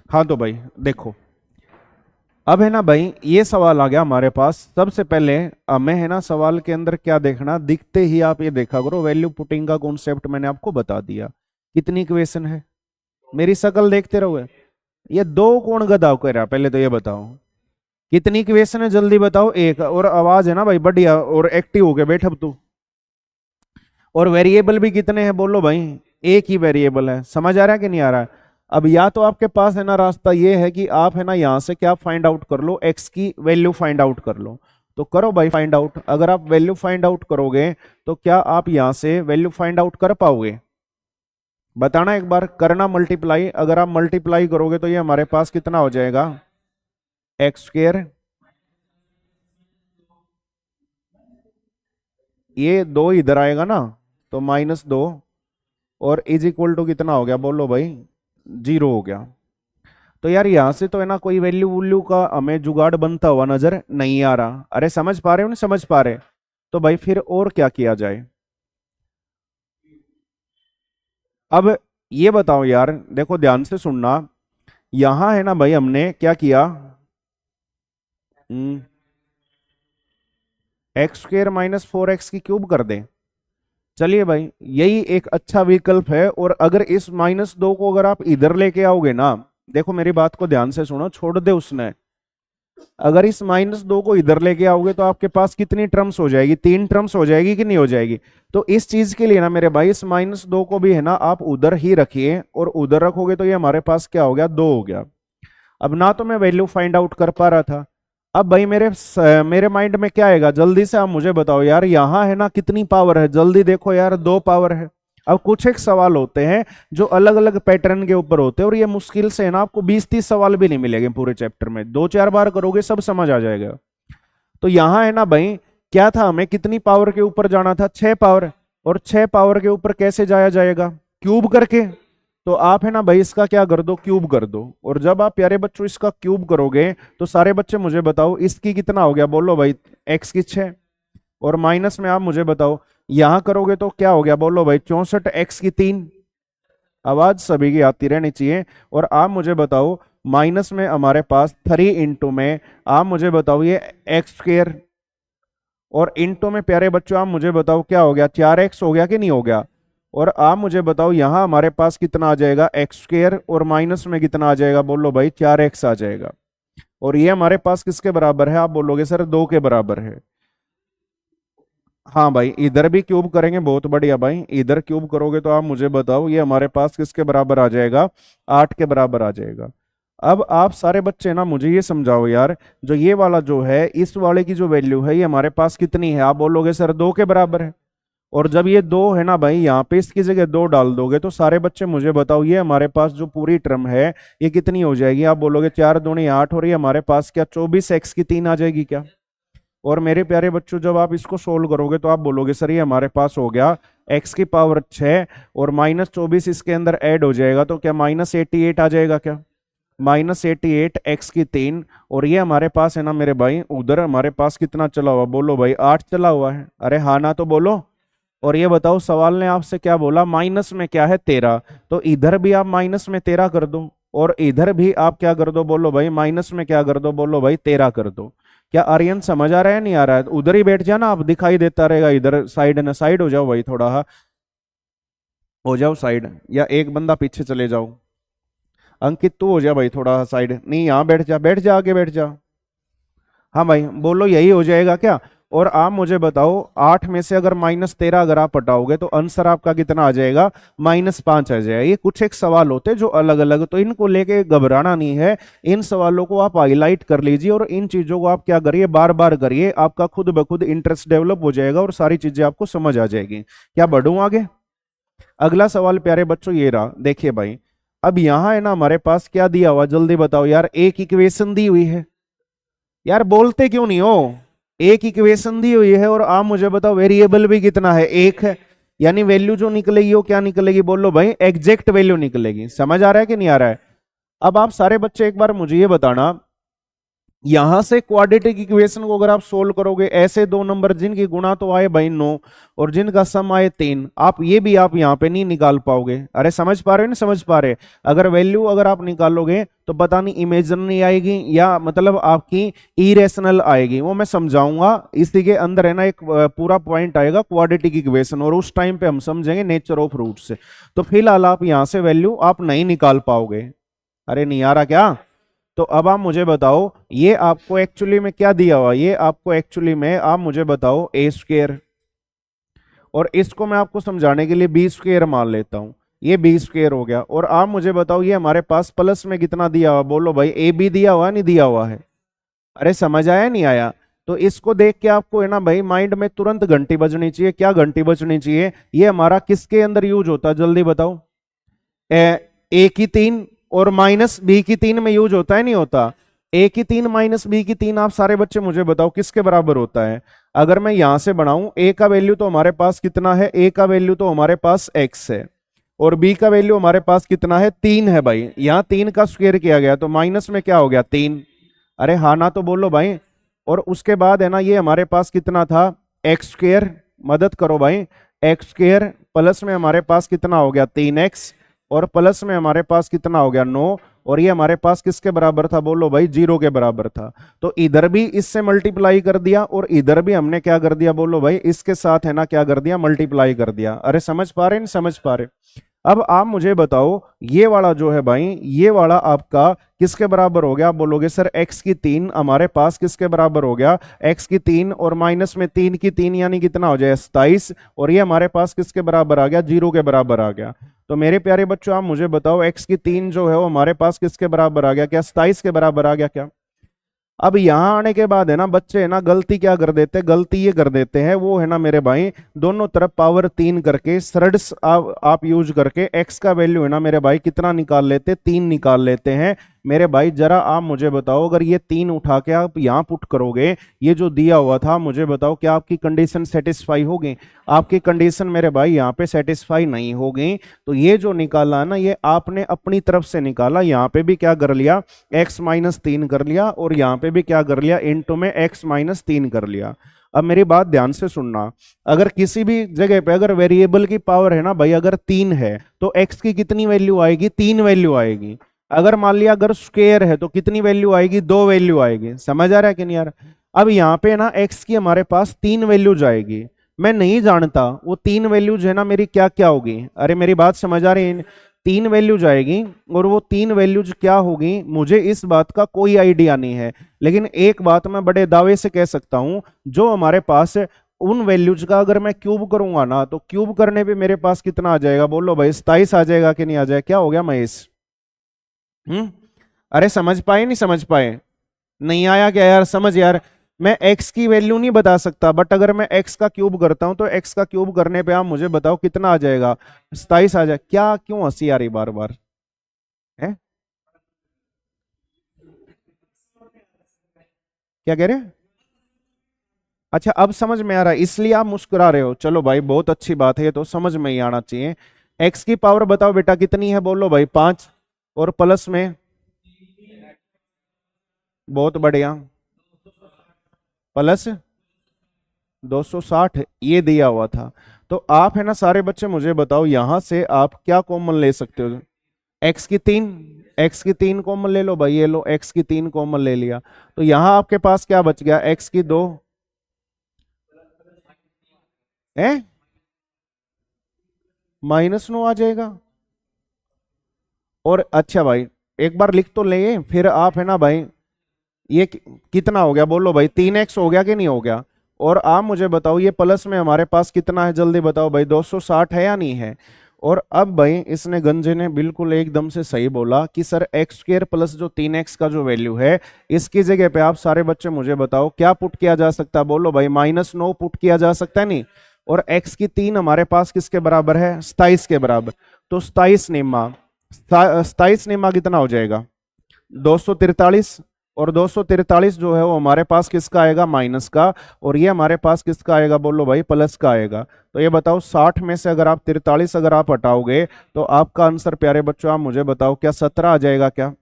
हाँ तो भाई देखो, अब है ना भाई ये सवाल आ गया हमारे पास। सबसे पहले हमें है ना सवाल के अंदर क्या देखना, दिखते ही आप ये देखा करो, वैल्यू पुटिंग का कॉन्सेप्ट मैंने आपको बता दिया। कितनी इक्वेशन है, मेरी शक्ल देखते रहोगे। ये दो कौन गधा कर रहा, पहले तो ये बताओ कितनी इक्वेशन है, जल्दी बताओ। एक, और आवाज है ना भाई बढ़िया, और एक्टिव हो गया बैठ अब तू। और वेरिएबल भी कितने हैं बोलो भाई, एक ही वेरिएबल है। समझ आ रहा है कि नहीं आ रहा है? अब या तो आपके पास है ना रास्ता ये है कि आप है ना यहां से क्या फाइंड आउट कर लो, एक्स की वैल्यू फाइंड आउट कर लो। तो करो भाई फाइंड आउट। अगर आप वैल्यू फाइंड आउट करोगे तो क्या आप यहां से वैल्यू फाइंड आउट कर पाओगे? बताना एक बार, करना मल्टीप्लाई। अगर आप मल्टीप्लाई करोगे तो ये हमारे पास कितना हो जाएगा, एक्स स्क्र, ये दो इधर आएगा ना, तो -2, और इज इक्वल टू कितना हो गया बोलो भाई, 0 हो गया। तो यार यहां से तो है ना कोई वैल्यू वैल्यू का हमें जुगाड़ बनता हुआ नजर नहीं आ रहा। अरे समझ पा रहे हो, नहीं समझ पा रहे? तो भाई फिर और क्या किया जाए? अब ये बताओ यार, देखो ध्यान से सुनना। यहां है ना भाई हमने क्या किया, एक्स स्क्र -4x की क्यूब कर दें। चलिए भाई, यही एक अच्छा विकल्प है। और अगर इस -2 को अगर आप इधर लेके आओगे ना, देखो मेरी बात को ध्यान से सुनो, छोड़ दे उसने। अगर इस -2 को इधर लेके आओगे तो आपके पास कितनी टर्म्स हो जाएगी, 3 टर्म्स हो जाएगी कि नहीं हो जाएगी? तो इस चीज के लिए ना मेरे भाई, इस -2 को भी है ना आप उधर ही रखिए, और उधर रखोगे तो ये हमारे पास क्या हो गया, 2 हो गया। अब ना तो मैं वैल्यू फाइंड आउट कर पा रहा था। अब भाई मेरे माइंड में क्या आएगा, जल्दी से आप मुझे बताओ यार, यहां है ना कितनी पावर है, जल्दी देखो यार, 2 पावर है। अब कुछ एक सवाल होते हैं जो अलग अलग पैटर्न के ऊपर होते हैं, और ये मुश्किल से है ना आपको 20-30 सवाल भी नहीं मिलेंगे पूरे चैप्टर में, 2-4 बार करोगे सब समझ आ जाएगा। तो यहां है ना भाई, क्या था, हमें कितनी पावर के ऊपर जाना था, 6 पावर। और 6 पावर के ऊपर कैसे जाया जाएगा, क्यूब करके। तो आप है ना भाई इसका क्या कर दो, क्यूब कर दो। और जब आप प्यारे बच्चों इसका क्यूब करोगे तो सारे बच्चे मुझे बताओ इसकी कितना हो गया बोलो भाई, एक्स की 6। और माइनस में आप मुझे बताओ, यहां करोगे तो क्या हो गया बोलो भाई, 64, एक्स की 3। आवाज सभी की आती रहनी चाहिए। और आप मुझे बताओ, माइनस में हमारे पास 3 इंटू में, आप मुझे बताओ ये एक्स स्क्र, और इंटू में प्यारे बच्चों आप मुझे बताओ क्या हो गया, 4x हो गया कि नहीं हो गया? और आप मुझे बताओ यहां हमारे पास कितना आ जाएगा, एक्स स्क्र, और माइनस में कितना आ जाएगा बोलो भाई, 4x आ जाएगा। और ये हमारे पास किसके बराबर है, आप बोलोगे सर 2 के बराबर है। हाँ भाई, इधर भी क्यूब करेंगे, बहुत बढ़िया भाई, इधर क्यूब करोगे तो आप मुझे बताओ ये हमारे पास किसके बराबर आ जाएगा, 8 के बराबर आ जाएगा। अब आप सारे बच्चे ना मुझे ये समझाओ यार, जो ये वाला जो है, इस वाले की जो वैल्यू है ये हमारे पास कितनी है, आप बोलोगे सर 2 के बराबर है। और जब ये 2 है ना भाई, यहाँ पे इसकी जगह 2 डाल दोगे तो सारे बच्चे मुझे बताओ ये हमारे पास जो पूरी टर्म है ये कितनी हो जाएगी, आप बोलोगे 4 दूनी 8, और ये हमारे पास क्या 24 एक्स की 3 आ जाएगी क्या? और मेरे प्यारे बच्चों जब आप इसको सोल्व करोगे तो आप बोलोगे सर ये हमारे पास हो गया एक्स की पावर 6, और -24 इसके अंदर ऐड हो जाएगा तो क्या -88 आ जाएगा क्या? -88 एक्स की 3। और ये हमारे पास है ना मेरे भाई, उधर हमारे पास कितना चला हुआ बोलो भाई, 8 चला हुआ है। अरे हाँ ना तो बोलो। और ये बताओ सवाल ने आपसे क्या बोला, माइनस में क्या है, 13। तो इधर भी आप माइनस में 13 कर दो, और इधर भी आप क्या कर दो बोलो भाई, माइनस में क्या कर दो बोलो भाई, 13 कर दो। क्या आर्यन समझ आ रहा है, नहीं आ रहा है? उधर ही बैठ जाना आप, दिखाई देता रहेगा इधर, साइड ना साइड हो जाओ भाई थोड़ा, हाँ हो जाओ साइड, या एक बंदा पीछे चले जाओ। अंकित तू हो जा भाई थोड़ा साइड, नहीं यहाँ बैठ जा, बैठ जा, आगे बैठ जा। हाँ भाई बोलो, यही हो जाएगा क्या? और आप मुझे बताओ, 8 में से अगर -13 अगर आप हटाओगे तो आंसर आपका कितना आ जाएगा, -5 आ जाएगा। ये कुछ एक सवाल होते हैं जो अलग अलग, तो इनको लेके घबराना नहीं है। इन सवालों को आप हाईलाइट कर लीजिए, और इन चीजों को आप क्या करिए, बार बार करिए, आपका खुद ब खुद इंटरेस्ट डेवलप हो जाएगा और सारी चीजें आपको समझ आ जाएगी। क्या बढ़ूं आगे? अगला सवाल प्यारे बच्चों ये रहा, देखिए भाई। अब यहां है ना हमारे पास क्या दिया हुआ, जल्दी बताओ यार, एक इक्वेशन दी हुई है। यार बोलते क्यों नहीं हो? एक इक्वेशन दी हुई है, और आप मुझे बताओ वेरिएबल भी कितना है, एक है। यानी वैल्यू जो निकलेगी वो क्या निकलेगी बोलो भाई, एग्जैक्ट वैल्यू निकलेगी। समझ आ रहा है कि नहीं आ रहा है? अब आप सारे बच्चे एक बार मुझे ये बताना, यहां से क्वाड्रेटिक इक्वेशन को अगर आप सोल्व करोगे, ऐसे दो नंबर जिनकी गुणा तो आए भाई 9 और जिनका सम आए 3, आप ये भी आप यहाँ पे नहीं निकाल पाओगे। अरे समझ पा रहे हो नहीं समझ पा रहे? अगर वैल्यू अगर आप निकालोगे तो पता नहीं इमेजिनरी आएगी या मतलब आपकी इरेशनल आएगी, वो मैं समझाऊंगा। इसी के अंदर है ना एक पूरा पॉइंट आएगा क्वाड्रेटिक इक्वेशन, और उस टाइम पे हम समझेंगे नेचर ऑफ रूट्स। तो फिलहाल आप यहाँ से वैल्यू आप नहीं निकाल पाओगे। अरे नहीं आ रहा क्या? तो अब आप मुझे बताओ ये आपको एक्चुअली में क्या दिया हुआ, ये आपको एक्चुअली में आप मुझे बताओ ए स्क्वेयर, और इसको मैं आपको समझाने के लिए बी स्क्वेयर मान लेता हूं, ये बी स्क्वेयर हो गया। और आप मुझे बताओ ये हमारे पास प्लस में कितना दिया हुआ, बोलो भाई ए बी दिया हुआ नहीं दिया हुआ है? अरे समझ आया नहीं आया? तो इसको देख के आपको है ना भाई माइंड में तुरंत घंटी बजनी चाहिए। क्या घंटी बजनी चाहिए? ये हमारा किसके अंदर यूज होता है जल्दी बताओ? ए की 3 और माइनस बी की 3 में यूज होता है नहीं होता? ए की 3 माइनस बी की 3 आप सारे बच्चे मुझे बताओ किसके बराबर होता है? अगर मैं यहां से बढ़ाऊं, ए का वैल्यू तो हमारे पास कितना है, ए का वैल्यू तो हमारे पास एक्स है, और बी का वैल्यू हमारे पास कितना है 3 है भाई। यहां 3 का स्क्वायर किया गया तो माइनस में क्या हो गया 3। अरे हाँ ना तो बोलो भाई। और उसके बाद है ना ये हमारे पास कितना था एक्स स्क्वायर, मदद करो भाई, एक्स स्क्वायर प्लस में हमारे पास कितना हो गया 3x, और प्लस में हमारे पास कितना हो गया 9, और ये हमारे पास किसके बराबर था बोलो भाई 0 के बराबर था। तो इधर भी इससे मल्टीप्लाई कर दिया और इधर भी हमने क्या कर दिया बोलो भाई इसके साथ है ना क्या कर दिया मल्टीप्लाई कर दिया। अरे समझ पा रहे नहीं समझ पा रहे? अब आप मुझे बताओ ये वाला जो है भाई ये वाला आपका किसके बराबर हो गया? आप बोलोगे सर x की 3 हमारे पास किसके बराबर हो गया? x की 3 और माइनस में 3 की 3 यानी कितना हो जाए 27, और ये हमारे पास किसके बराबर आ गया 0 के बराबर आ गया। तो मेरे प्यारे बच्चों आप मुझे बताओ x की 3 जो है वो हमारे पास किसके बराबर आ गया? क्या 27 के बराबर आ गया क्या? अब यहां आने के बाद है ना बच्चे है ना गलती क्या कर देते हैं, गलती ये कर देते हैं वो है ना मेरे भाई दोनों तरफ पावर 3 करके सरड्स आप यूज करके x का वैल्यू है ना मेरे भाई कितना निकाल लेते 3 निकाल लेते हैं। मेरे भाई जरा आप मुझे बताओ अगर ये 3 उठा के आप यहाँ पुट करोगे ये जो दिया हुआ था मुझे बताओ क्या आपकी कंडीशन सेटिस्फाई होगी? आपकी कंडीशन मेरे भाई यहाँ पे सेटिस्फाई नहीं होगी। तो ये जो निकाला ना ये आपने अपनी तरफ से निकाला, यहाँ पे भी क्या कर लिया x-3 कर लिया, और यहाँ पे भी क्या कर लिया इनटू में x-3 कर लिया। अब मेरी बात ध्यान से सुनना, अगर किसी भी जगह पे अगर वेरिएबल की पावर है ना भाई अगर 3 है तो x की कितनी वैल्यू आएगी? 3 वैल्यू आएगी। अगर मान लिया अगर स्क्वायर है तो कितनी वैल्यू आएगी? 2 वैल्यू आएगी। समझ आ रहा है कि नहीं यार? अब यहाँ पे ना x की हमारे पास 3 वैल्यू जाएगी, मैं नहीं जानता वो 3 वैल्यू जो है ना मेरी क्या क्या होगी। अरे मेरी बात समझ आ रही है? 3 वैल्यू जाएगी और वो 3 वैल्यूज क्या होगी मुझे इस बात का कोई आइडिया नहीं है, लेकिन एक बात मैं बड़े दावे से कह सकता हूं जो हमारे पास उन वैल्यूज का अगर मैं क्यूब करूंगा ना तो क्यूब करने पे मेरे पास कितना आ जाएगा बोलो भाई 27 आ जाएगा कि नहीं आ जाएगा? क्या हो गया महेश? अरे समझ पाए नहीं समझ पाए? नहीं आया क्या यार समझ यार? मैं x की वैल्यू नहीं बता सकता बट अगर मैं x का क्यूब करता हूं तो x का क्यूब करने पे आप मुझे बताओ कितना आ जाएगा? 27 आ जाए। क्या क्यों हंसी आ रही बार बार है? क्या कह रहे हैं? अच्छा अब समझ में आ रहा है इसलिए आप मुस्कुरा रहे हो। चलो भाई बहुत अच्छी बात है, ये तो समझ में ही आना चाहिए। x की पावर बताओ बेटा कितनी है बोलो भाई 5, और प्लस में बहुत बढ़िया प्लस 260 ये दिया हुआ था। तो आप है ना सारे बच्चे मुझे बताओ यहां से आप क्या कॉमन ले सकते हो? एक्स की 3, एक्स की 3 कॉमन ले लो भाई, ये लो एक्स की 3 कॉमन ले लिया। तो यहां आपके पास क्या बच गया? एक्स की 2 है -9 आ जाएगा। और अच्छा भाई एक बार लिख तो ले फिर आप है ना भाई ये कितना हो गया बोलो भाई 3x हो गया कि नहीं हो गया? और आप मुझे बताओ ये प्लस में हमारे पास कितना है जल्दी बताओ भाई 260 है या नहीं है? और अब भाई इसने गंजे ने बिल्कुल एकदम से सही बोला कि सर एक्स स्क्र प्लस जो 3x का जो वैल्यू है इसकी जगह पे आप सारे बच्चे मुझे बताओ क्या पुट किया जा सकता है बोलो भाई -9 पुट किया जा सकता है नहीं? और x की 3 हमारे पास किसके बराबर है? 27 के बराबर। तो 27 निम्मा कितना हो जाएगा? 243। और 243 जो है वो हमारे पास किसका आएगा? माइनस का। और ये हमारे पास किसका आएगा बोलो भाई? प्लस का आएगा। तो ये बताओ 60 में से अगर आप 43 अगर आप हटाओगे तो आपका आंसर प्यारे बच्चों आप मुझे बताओ क्या 17 आ जाएगा क्या?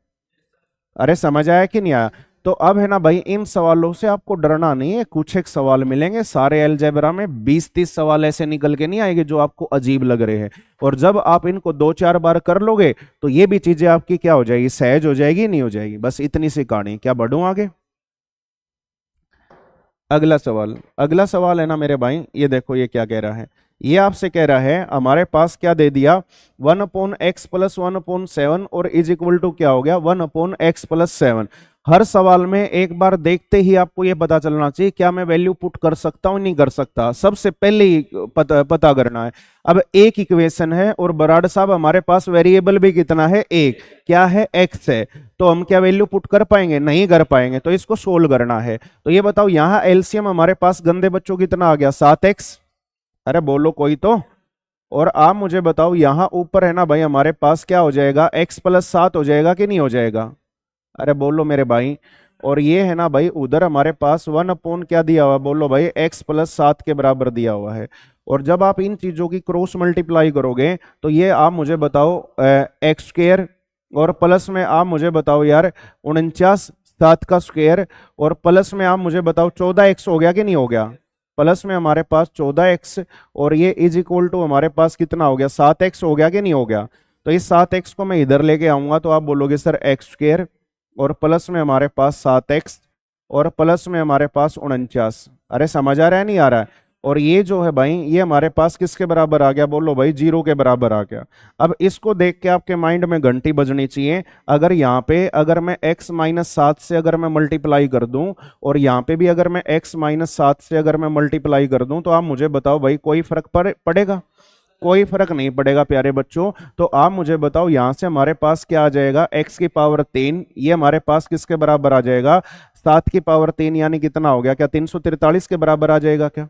अरे समझ आया कि नहीं आया? तो अब है ना भाई, इन सवालों से आपको डरना नहीं है। कुछ एक सवाल मिलेंगे सारे अलजेब्रा में, 20-30 सवाल ऐसे निकल के नहीं आएंगे जो आपको अजीब लग रहे हैं। और जब आप इनको 2-4 बार कर लोगे तो ये भी चीजें आपकी क्या हो जाएगी, सहज हो जाएगी, नहीं हो जाएगी। बस इतनी सी कहानी। क्या बढ़ूं आगे? अगला सवाल है ना मेरे भाई, ये देखो ये क्या कह रहा है। ये आपसे कह रहा है हमारे पास क्या दे दिया, 1/x प्लस 1/7 और इज इक्वल टू क्या हो गया, 1/x प्लस 7। हर सवाल में एक बार देखते ही आपको ये पता चलना चाहिए क्या मैं वैल्यू पुट कर सकता हूं, नहीं कर सकता, सबसे पहले ही पता करना है। अब एक इक्वेशन है और बराड़ साहब हमारे पास वेरिएबल भी कितना है, एक, क्या है, x है। तो हम क्या वैल्यू पुट कर पाएंगे, नहीं कर पाएंगे। तो इसको सोल्व करना है। तो ये बताओ यहां एलसीएम हमारे पास गंदे बच्चों कितना आ गया, 7x। अरे बोलो कोई तो। और आप मुझे बताओ यहां ऊपर है ना भाई हमारे पास क्या हो जाएगा, x प्लस 7 हो जाएगा कि नहीं हो जाएगा? अरे बोलो मेरे भाई। और ये है ना भाई उधर हमारे पास 1 क्या दिया हुआ, बोलो भाई, x प्लस 7 के बराबर दिया हुआ है। और जब आप इन चीजों की क्रॉस मल्टीप्लाई करोगे तो ये आप मुझे बताओ एक्स स्क्वेयर, और प्लस में आप मुझे बताओ यार 49 7 का स्क्वायर, और प्लस में आप मुझे बताओ 14x हो गया कि नहीं हो गया? प्लस में हमारे पास 14x, और ये इज इक्वल टू हमारे पास कितना हो गया, 7x हो गया कि नहीं हो गया? तो इस 7x को मैं इधर लेके आऊंगा तो आप बोलोगे सर एक्स स्क्वायर, और प्लस में हमारे पास 7x, और प्लस में हमारे पास 49। अरे समझ आ रहा है नहीं आ रहा है? और ये जो है भाई ये हमारे पास किसके बराबर आ गया, बोलो भाई, 0 के बराबर आ गया। अब इसको देख के आपके माइंड में घंटी बजनी चाहिए। अगर यहाँ पे अगर मैं x माइनस 7 से अगर मैं मल्टीप्लाई कर दूं, और यहाँ पे भी अगर मैं x माइनस 7 से अगर मैं मल्टीप्लाई कर दूं, तो आप मुझे बताओ भाई कोई फर्क पड़ेगा? कोई फर्क नहीं पड़ेगा प्यारे बच्चों। तो आप मुझे बताओ यहां से हमारे पास क्या आ जाएगा, x की पावर 3, ये हमारे पास किसके बराबर आ जाएगा, 7 की पावर 3, यानी कितना हो गया, क्या 343 के बराबर आ जाएगा क्या?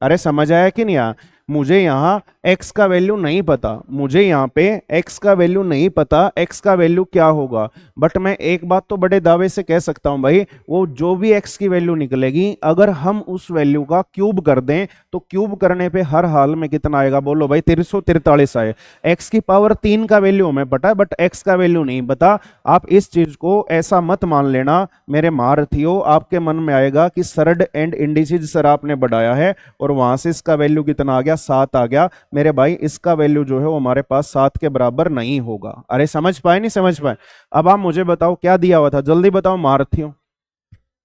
अरे समझ आया कि नहीं आया? मुझे यहाँ x का वैल्यू नहीं पता, मुझे यहाँ पे x का वैल्यू नहीं पता, x का वैल्यू क्या होगा। बट मैं एक बात तो बड़े दावे से कह सकता हूं भाई, वो जो भी x की वैल्यू निकलेगी अगर हम उस वैल्यू का क्यूब कर दें तो क्यूब करने पे हर हाल में कितना आएगा, बोलो भाई, 343 आए। x की पावर 3 का वैल्यू हमें पता है बट x का वैल्यू नहीं पता। आप इस चीज को ऐसा मत मान लेना मेरे महारथियों, आपके मन में आएगा कि सरड एंड इंडिसेज सर आपने बढ़ाया है और वहां से इसका वैल्यू कितना आ गया, 7 आ गया। मेरे भाई इसका वैल्यू जो है वो हमारे पास 7 के बराबर नहीं होगा। अरे समझ पाए नहीं समझ पाए? अब आप मुझे बताओ क्या दिया हुआ था, जल्दी बताओ महारथियों।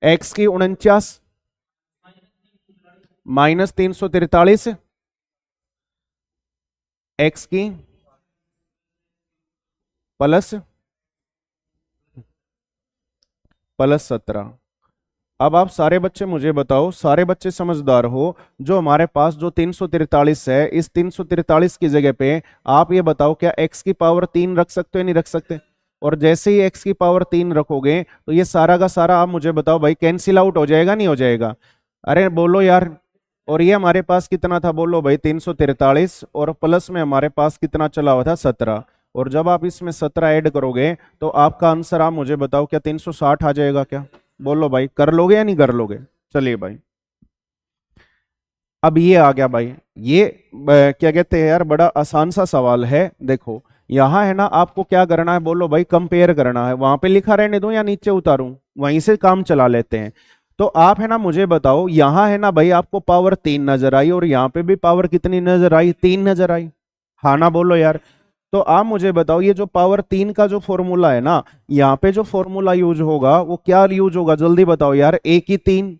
x की 49 माइनस 343, x की प्लस 17। अब आप सारे बच्चे मुझे बताओ, सारे बच्चे समझदार हो, जो हमारे पास जो 343 है, इस 343 की जगह पे आप ये बताओ क्या x की पावर 3 रख सकते हो नहीं रख सकते? और जैसे ही x की पावर 3 रखोगे तो ये सारा का सारा आप मुझे बताओ भाई कैंसिल आउट हो जाएगा नहीं हो जाएगा? अरे बोलो यार। और ये हमारे पास कितना था, बोलो भाई, 343, और प्लस में हमारे पास कितना चला हुआ था, 17। और जब आप इसमें 17 ऐड करोगे तो आपका आंसर आप मुझे बताओ क्या 360 आ जाएगा क्या? बोलो भाई, कर लोगे या नहीं कर लोगे? चलिए भाई, अब ये आ गया भाई, ये क्या कहते हैं यार, बड़ा आसान सा सवाल है। देखो यहां है ना, आपको क्या करना है, बोलो भाई, कंपेयर करना है। वहां पे लिखा रहने दूं या नीचे उतारूं, वहीं से काम चला लेते हैं। तो आप है ना मुझे बताओ, यहां है ना भाई आपको पावर 3 नजर आई, और यहाँ पे भी पावर कितनी नजर आई, 3 नजर आई। हाँ ना, बोलो यार। तो आप मुझे बताओ ये जो पावर 3 का जो फॉर्मूला है ना, यहाँ पे जो फॉर्मूला यूज होगा वो क्या यूज होगा, जल्दी बताओ यार। a की 3,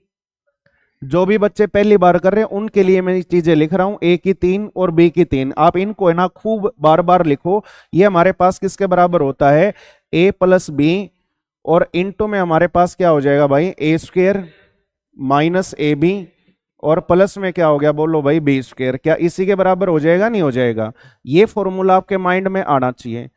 जो भी बच्चे पहली बार कर रहे हैं उनके लिए मैं चीजें लिख रहा हूं, a की 3 और b की 3। आप इनको है ना खूब बार बार लिखो। ये हमारे पास किसके बराबर होता है, a प्लस बी, और इंटू में हमारे पास क्या हो जाएगा भाई, a square minus a b, और प्लस में क्या हो गया, बोलो भाई, बी स्क्वेयर। क्या इसी के बराबर हो जाएगा नहीं हो जाएगा? ये फॉर्मूला आपके माइंड में आना चाहिए।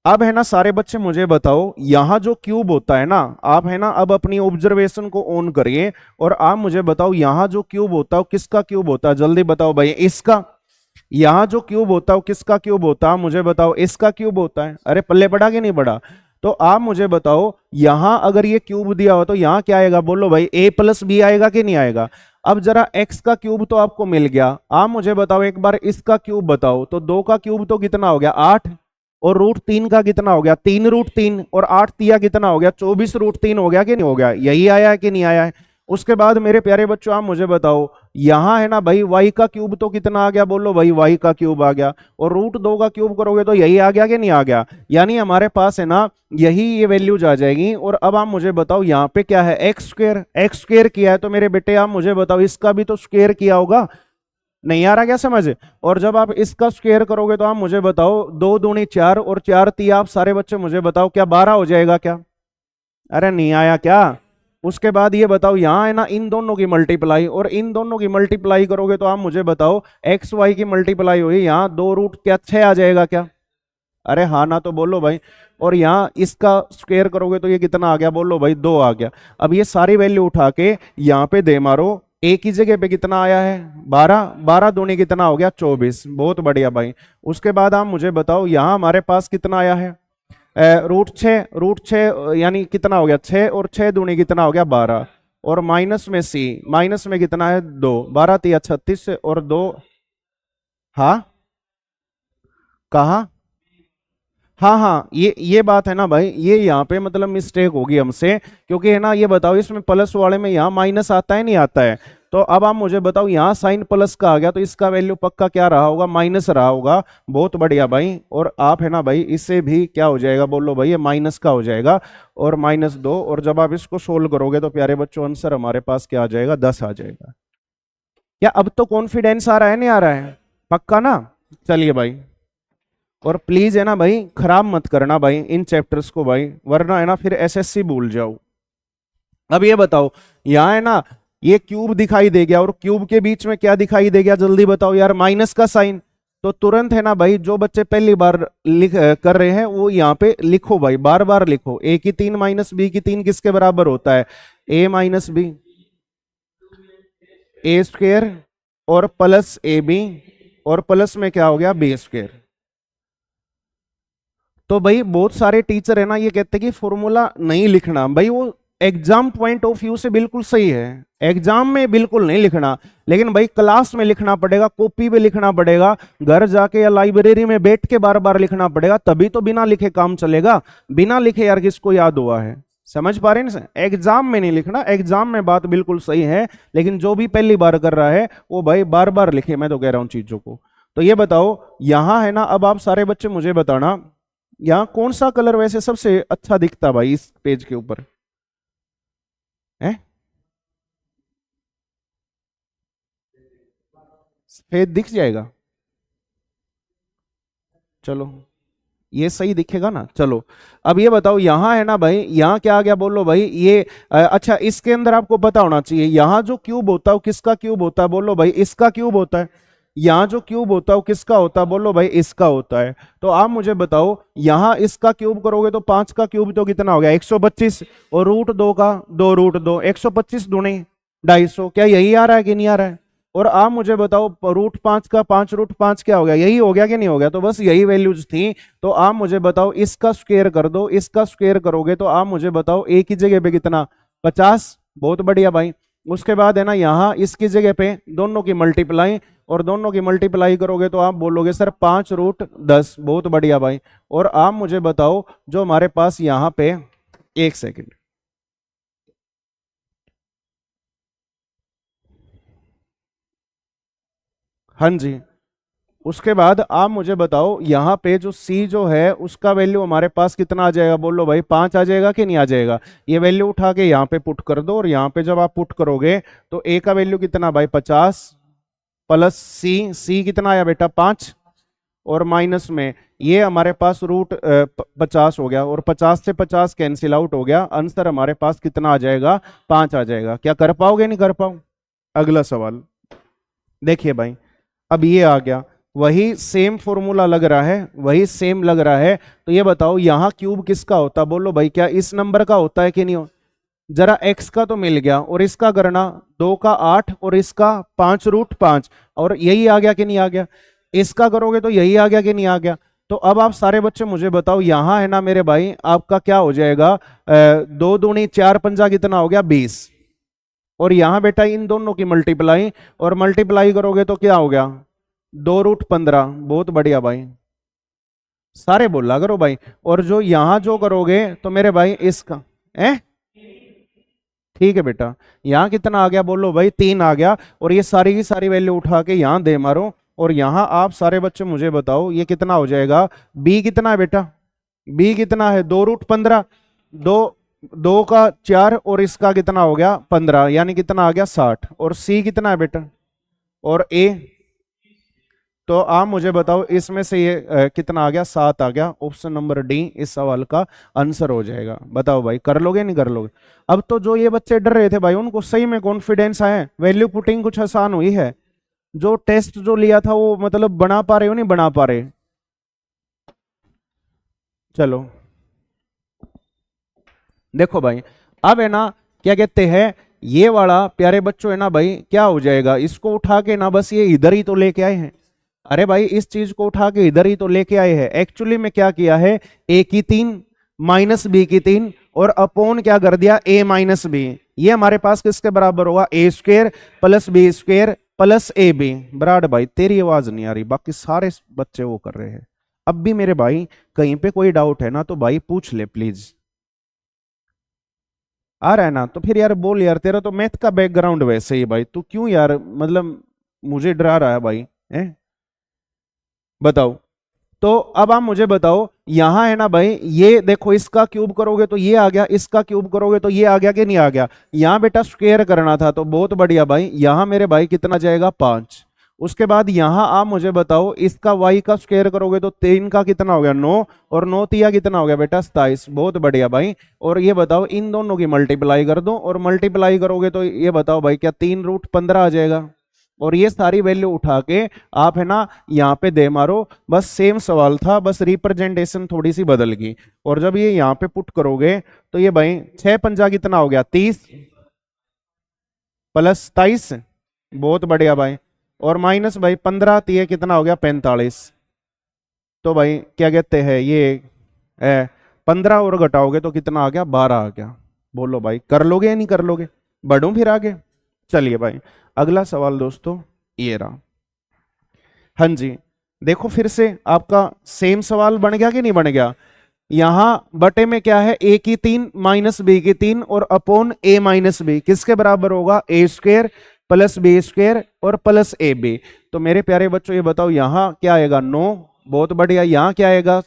अब है ना सारे बच्चे मुझे बताओ, यहां जो क्यूब होता है ना, आप है ना अब अपनी ऑब्जर्वेशन को ऑन करिए, और आप मुझे बताओ यहां जो क्यूब होता है किसका क्यूब होता है, जल्दी बताओ भाई, इसका। यहां जो क्यूब होता है किसका क्यूब होता है, मुझे बताओ, इसका क्यूब होता है। अरे पल्ले पड़ा कि नहीं पड़ा? तो आप मुझे बताओ यहां अगर ये क्यूब दिया हो तो यहां क्या आएगा, बोलो भाई, a प्लस बी आएगा कि नहीं आएगा? अब जरा x का क्यूब तो आपको मिल गया, आप मुझे बताओ एक बार इसका क्यूब बताओ, तो 2 का क्यूब तो कितना हो गया, 8। और रूट 3 का कितना हो गया 3 √3, और 8 तिया कितना हो गया 24 √3 हो गया कि नहीं हो गया, यही आया है कि नहीं आया है। उसके बाद मेरे प्यारे बच्चों आप मुझे बताओ, यहां है ना भाई y का क्यूब तो कितना आ गया, बोलो भाई y का क्यूब आ गया, और √2 का क्यूब करोगे तो यही आ गया कि नहीं आ गया, यानी हमारे पास है ना यही ये वैल्यूज आ जाएगी। और अब आप मुझे बताओ यहाँ पे क्या है x स्क्वायर किया है, तो मेरे बेटे आप मुझे बताओ इसका भी तो स्क्वायर किया होगा, नहीं आ रहा क्या समझ। और जब आप इसका स्क्वायर करोगे तो आप मुझे बताओ 2 दूनी 4 और 4 तिया, आप सारे बच्चे मुझे बताओ क्या 12 हो जाएगा क्या, अरे नहीं आया क्या। उसके बाद ये बताओ यहाँ है ना इन दोनों की मल्टीप्लाई, और इन दोनों की मल्टीप्लाई करोगे तो आप मुझे बताओ एक्स वाई की मल्टीप्लाई हुई, यहाँ 2 रूट क्या 6 आ जाएगा क्या, अरे हाँ ना तो बोलो भाई। और यहाँ इसका स्क्वायर करोगे तो ये कितना आ गया, बोलो भाई 2 आ गया। अब ये सारी वैल्यू उठा के यहाँ पे दे मारो, एक ही जगह पे कितना आया है 12, 12 दूनी कितना हो गया 24, बहुत बढ़िया भाई। उसके बाद आप मुझे बताओ यहाँ हमारे पास कितना आया है √6 यानी कितना हो गया 6, और 6 दूनी कितना हो गया 12, और माइनस में सी, माइनस में कितना है 2, 12 तिया 36 और 2, हाँ कहा, हाँ हाँ ये बात है ना भाई, ये यहाँ पे मतलब मिस्टेक होगी हमसे, क्योंकि है ना ये बताओ इसमें प्लस वाले में यहाँ माइनस आता है नहीं आता है, तो अब आप मुझे बताओ यहाँ साइन प्लस का आ गया तो इसका वैल्यू पक्का क्या रहा होगा, माइनस रहा होगा, बहुत बढ़िया भाई। और आप है ना भाई इससे भी क्या हो जाएगा, बोलो भाई ये माइनस का हो जाएगा, और -2, और जब आप इसको सोल्व करोगे तो प्यारे बच्चों आंसर हमारे पास क्या आ जाएगा 10 आ जाएगा। क्या अब तो कॉन्फिडेंस आ रहा है नहीं आ रहा है, पक्का ना। चलिए भाई, और प्लीज है ना भाई खराब मत करना भाई इन चैप्टर्स को भाई, वरना है ना फिर एसएससी भूल जाओ। अब ये बताओ यहाँ है ना ये क्यूब दिखाई दे गया, और क्यूब के बीच में क्या दिखाई दे गया, जल्दी बताओ यार, माइनस का साइन। तो तुरंत है ना भाई जो बच्चे पहली बार कर रहे हैं वो यहाँ पे लिखो भाई, बार बार लिखो, a की 3 माइनस b की 3 किसके बराबर होता है, a-b, a² और प्लस ab, और प्लस में क्या हो गया b²। तो भाई बहुत सारे टीचर है ना ये कहते हैं कि फॉर्मूला नहीं लिखना, भाई वो एग्जाम पॉइंट ऑफ व्यू से बिल्कुल सही है, एग्जाम में बिल्कुल नहीं लिखना, लेकिन भाई क्लास में लिखना पड़ेगा, कॉपी पे लिखना पड़ेगा, घर जाके या लाइब्रेरी में बैठ के बार बार लिखना पड़ेगा, तभी तो बिना लिखे काम चलेगा। बिना लिखे यार किसको याद हुआ है, समझ पा रहे हैं, एग्जाम में नहीं लिखना, एग्जाम में बात बिल्कुल सही है, लेकिन जो भी पहली बार कर रहा है वो भाई बार बार लिखे, मैं तो कह रहा हूं चीजों को। तो ये बताओ यहां है ना, अब आप सारे बच्चे मुझे बताना यहाँ कौन सा कलर वैसे सबसे अच्छा दिखता भाई इस पेज के ऊपर है, सफेद दिख जाएगा, चलो ये सही दिखेगा ना। चलो अब ये बताओ यहाँ है ना भाई, यहाँ क्या आ गया बोलो भाई, ये अच्छा इसके अंदर आपको पता होना चाहिए यहाँ जो क्यूब होता है वो किसका क्यूब होता है, बोलो भाई इसका क्यूब होता है। यहाँ जो क्यूब होता है वो किसका होता है, बोलो भाई इसका होता है। तो आप मुझे बताओ यहाँ इसका क्यूब करोगे तो 5 का क्यूब तो कितना हो गया 125, और √2 का 2 √2, 125 दूनी 250, क्या यही आ रहा है कि नहीं आ रहा है। और आप मुझे बताओ √5 का 5 √5 क्या हो गया, यही हो गया कि नहीं हो गया, तो बस यही वैल्यूज थी। तो आप मुझे बताओ इसका स्क्वायर कर दो, इसका स्क्वायर करोगे तो आप मुझे बताओ एक ही जगह पे कितना 50, बहुत बढ़िया भाई। उसके बाद है ना यहाँ इसकी जगह पे दोनों की मल्टीप्लाई, और दोनों की मल्टीप्लाई करोगे तो आप बोलोगे सर 5√10, बहुत बढ़िया भाई। और आप मुझे बताओ जो हमारे पास यहाँ पे, एक सेकंड, हाँ जी, उसके बाद आप मुझे बताओ यहाँ पे जो C जो है उसका वैल्यू हमारे पास कितना आ जाएगा, बोलो भाई 5 आ जाएगा कि नहीं आ जाएगा। ये वैल्यू उठा के यहाँ पे पुट कर दो, और यहाँ पे जब आप पुट करोगे तो A का वैल्यू कितना भाई 50, प्लस C कितना आया बेटा 5, और माइनस में ये हमारे पास √50 हो गया, और 50 से 50 कैंसिल आउट हो गया, आंसर हमारे पास कितना आ जाएगा 5 आ जाएगा। क्या कर पाओगे नहीं कर पाओ। अगला सवाल देखिए भाई, अब ये आ गया, वही सेम फॉर्मूला लग रहा है, वही सेम लग रहा है। तो ये बताओ यहाँ क्यूब किसका होता, बोलो भाई क्या इस नंबर का होता है कि नहीं हो, जरा x का तो मिल गया, और इसका करना 2 का 8 और इसका 5 √5, और यही आ गया कि नहीं आ गया। इसका करोगे तो यही आ गया कि नहीं आ गया। तो अब आप सारे बच्चे मुझे बताओ यहाँ है ना मेरे भाई आपका क्या हो जाएगा, 2 दूनी 4 पंजा कितना हो गया 20, और यहाँ बेटा इन दोनों की मल्टीप्लाई, और मल्टीप्लाई करोगे तो क्या हो गया 2 √15, बहुत बढ़िया भाई। सारे बोला करो भाई। और जो यहां जो करोगे तो मेरे भाई इसका है, ठीक है बेटा। यहाँ कितना आ गया बोलो भाई, 3 आ गया। और ये सारी की सारी वैल्यू उठा के यहाँ दे मारो। और यहाँ आप सारे बच्चे मुझे बताओ ये कितना हो जाएगा। बी कितना है बेटा, बी कितना है, 2√15, दो, 2 का 4 और इसका कितना हो गया 15, यानी कितना आ गया 60। और सी कितना है बेटा, और ए, तो आप मुझे बताओ इसमें से ये कितना आ गया, 7 आ गया। ऑप्शन नंबर डी इस सवाल का आंसर हो जाएगा। बताओ भाई कर लोगे नहीं कर लोगे। अब तो जो ये बच्चे डर रहे थे भाई उनको सही में कॉन्फिडेंस आए, वैल्यू पुटिंग कुछ आसान हुई है। जो टेस्ट जो लिया था वो मतलब बना पा रहे हो नहीं बना पा रहे। चलो देखो भाई, अब है ना क्या कहते हैं, ये वाला प्यारे बच्चों है ना भाई, क्या हो जाएगा, इसको उठा के ना बस ये इधर ही तो लेके आए हैं। अरे भाई इस चीज को उठा के इधर ही तो लेके आए हैं। एक्चुअली में क्या किया है, ए की 3 माइनस बी की 3 और अपोन क्या कर दिया, ए माइनस बी। ये हमारे पास किसके बराबर होगा, A square plus B square plus A B. Brar भाई तेरी आवाज नहीं आ रही, बाकी सारे बच्चे वो कर रहे हैं। अब भी मेरे भाई कहीं पे कोई डाउट है ना तो भाई पूछ ले प्लीज। आ रहा है ना तो फिर यार बोल यार, तेरा तो मैथ का बैकग्राउंड वैसे ही भाई, तू क्यों यार मतलब मुझे डरा रहा है भाई है। बताओ। तो अब आप मुझे बताओ, यहां है ना भाई, ये देखो इसका क्यूब करोगे तो ये आ गया, इसका क्यूब करोगे तो ये आ गया कि नहीं आ गया। यहां बेटा स्क्वायर करना था तो बहुत बढ़िया भाई, यहां मेरे भाई कितना जाएगा 5। उसके बाद यहां आप मुझे बताओ इसका y का स्क्वायर करोगे तो 3 का कितना हो गया 9, और 9 तिया कितना हो गया बेटा 27। बहुत बढ़िया भाई। और ये बताओ इन दोनों की मल्टीप्लाई कर दो, और मल्टीप्लाई करोगे तो ये बताओ भाई क्या 3√15 आ जाएगा। और ये सारी वैल्यू उठा के आप है ना यहाँ पे दे मारो। बस सेम सवाल था, बस रिप्रेजेंटेशन थोड़ी सी बदल गई। और जब ये यहाँ पे पुट करोगे तो ये भाई 6 पंजा कितना हो गया 30 प्लस 27। बहुत बढ़िया भाई। और माइनस भाई 15 तो ये कितना हो गया 45। तो भाई क्या कहते हैं ये 15 और घटाओगे तो कितना आ गया 12 आ गया। बोलो भाई कर लोगे या नहीं कर लोगे, बढ़ूं फिर आगे। चलिए भाई अगला सवाल दोस्तों ये रहा। हाँ जी, देखो फिर से आपका सेम सवाल बन गया कि नहीं बन गया। यहां बटे में क्या है, ए की 3 माइनस बी की 3 और अपॉन ए माइनस बी किसके बराबर होगा, A square plus B square और प्लस ए बी। तो मेरे प्यारे बच्चों ये बताओ यहां क्या आएगा 9। बहुत बढ़िया। यहां क्या आएगा,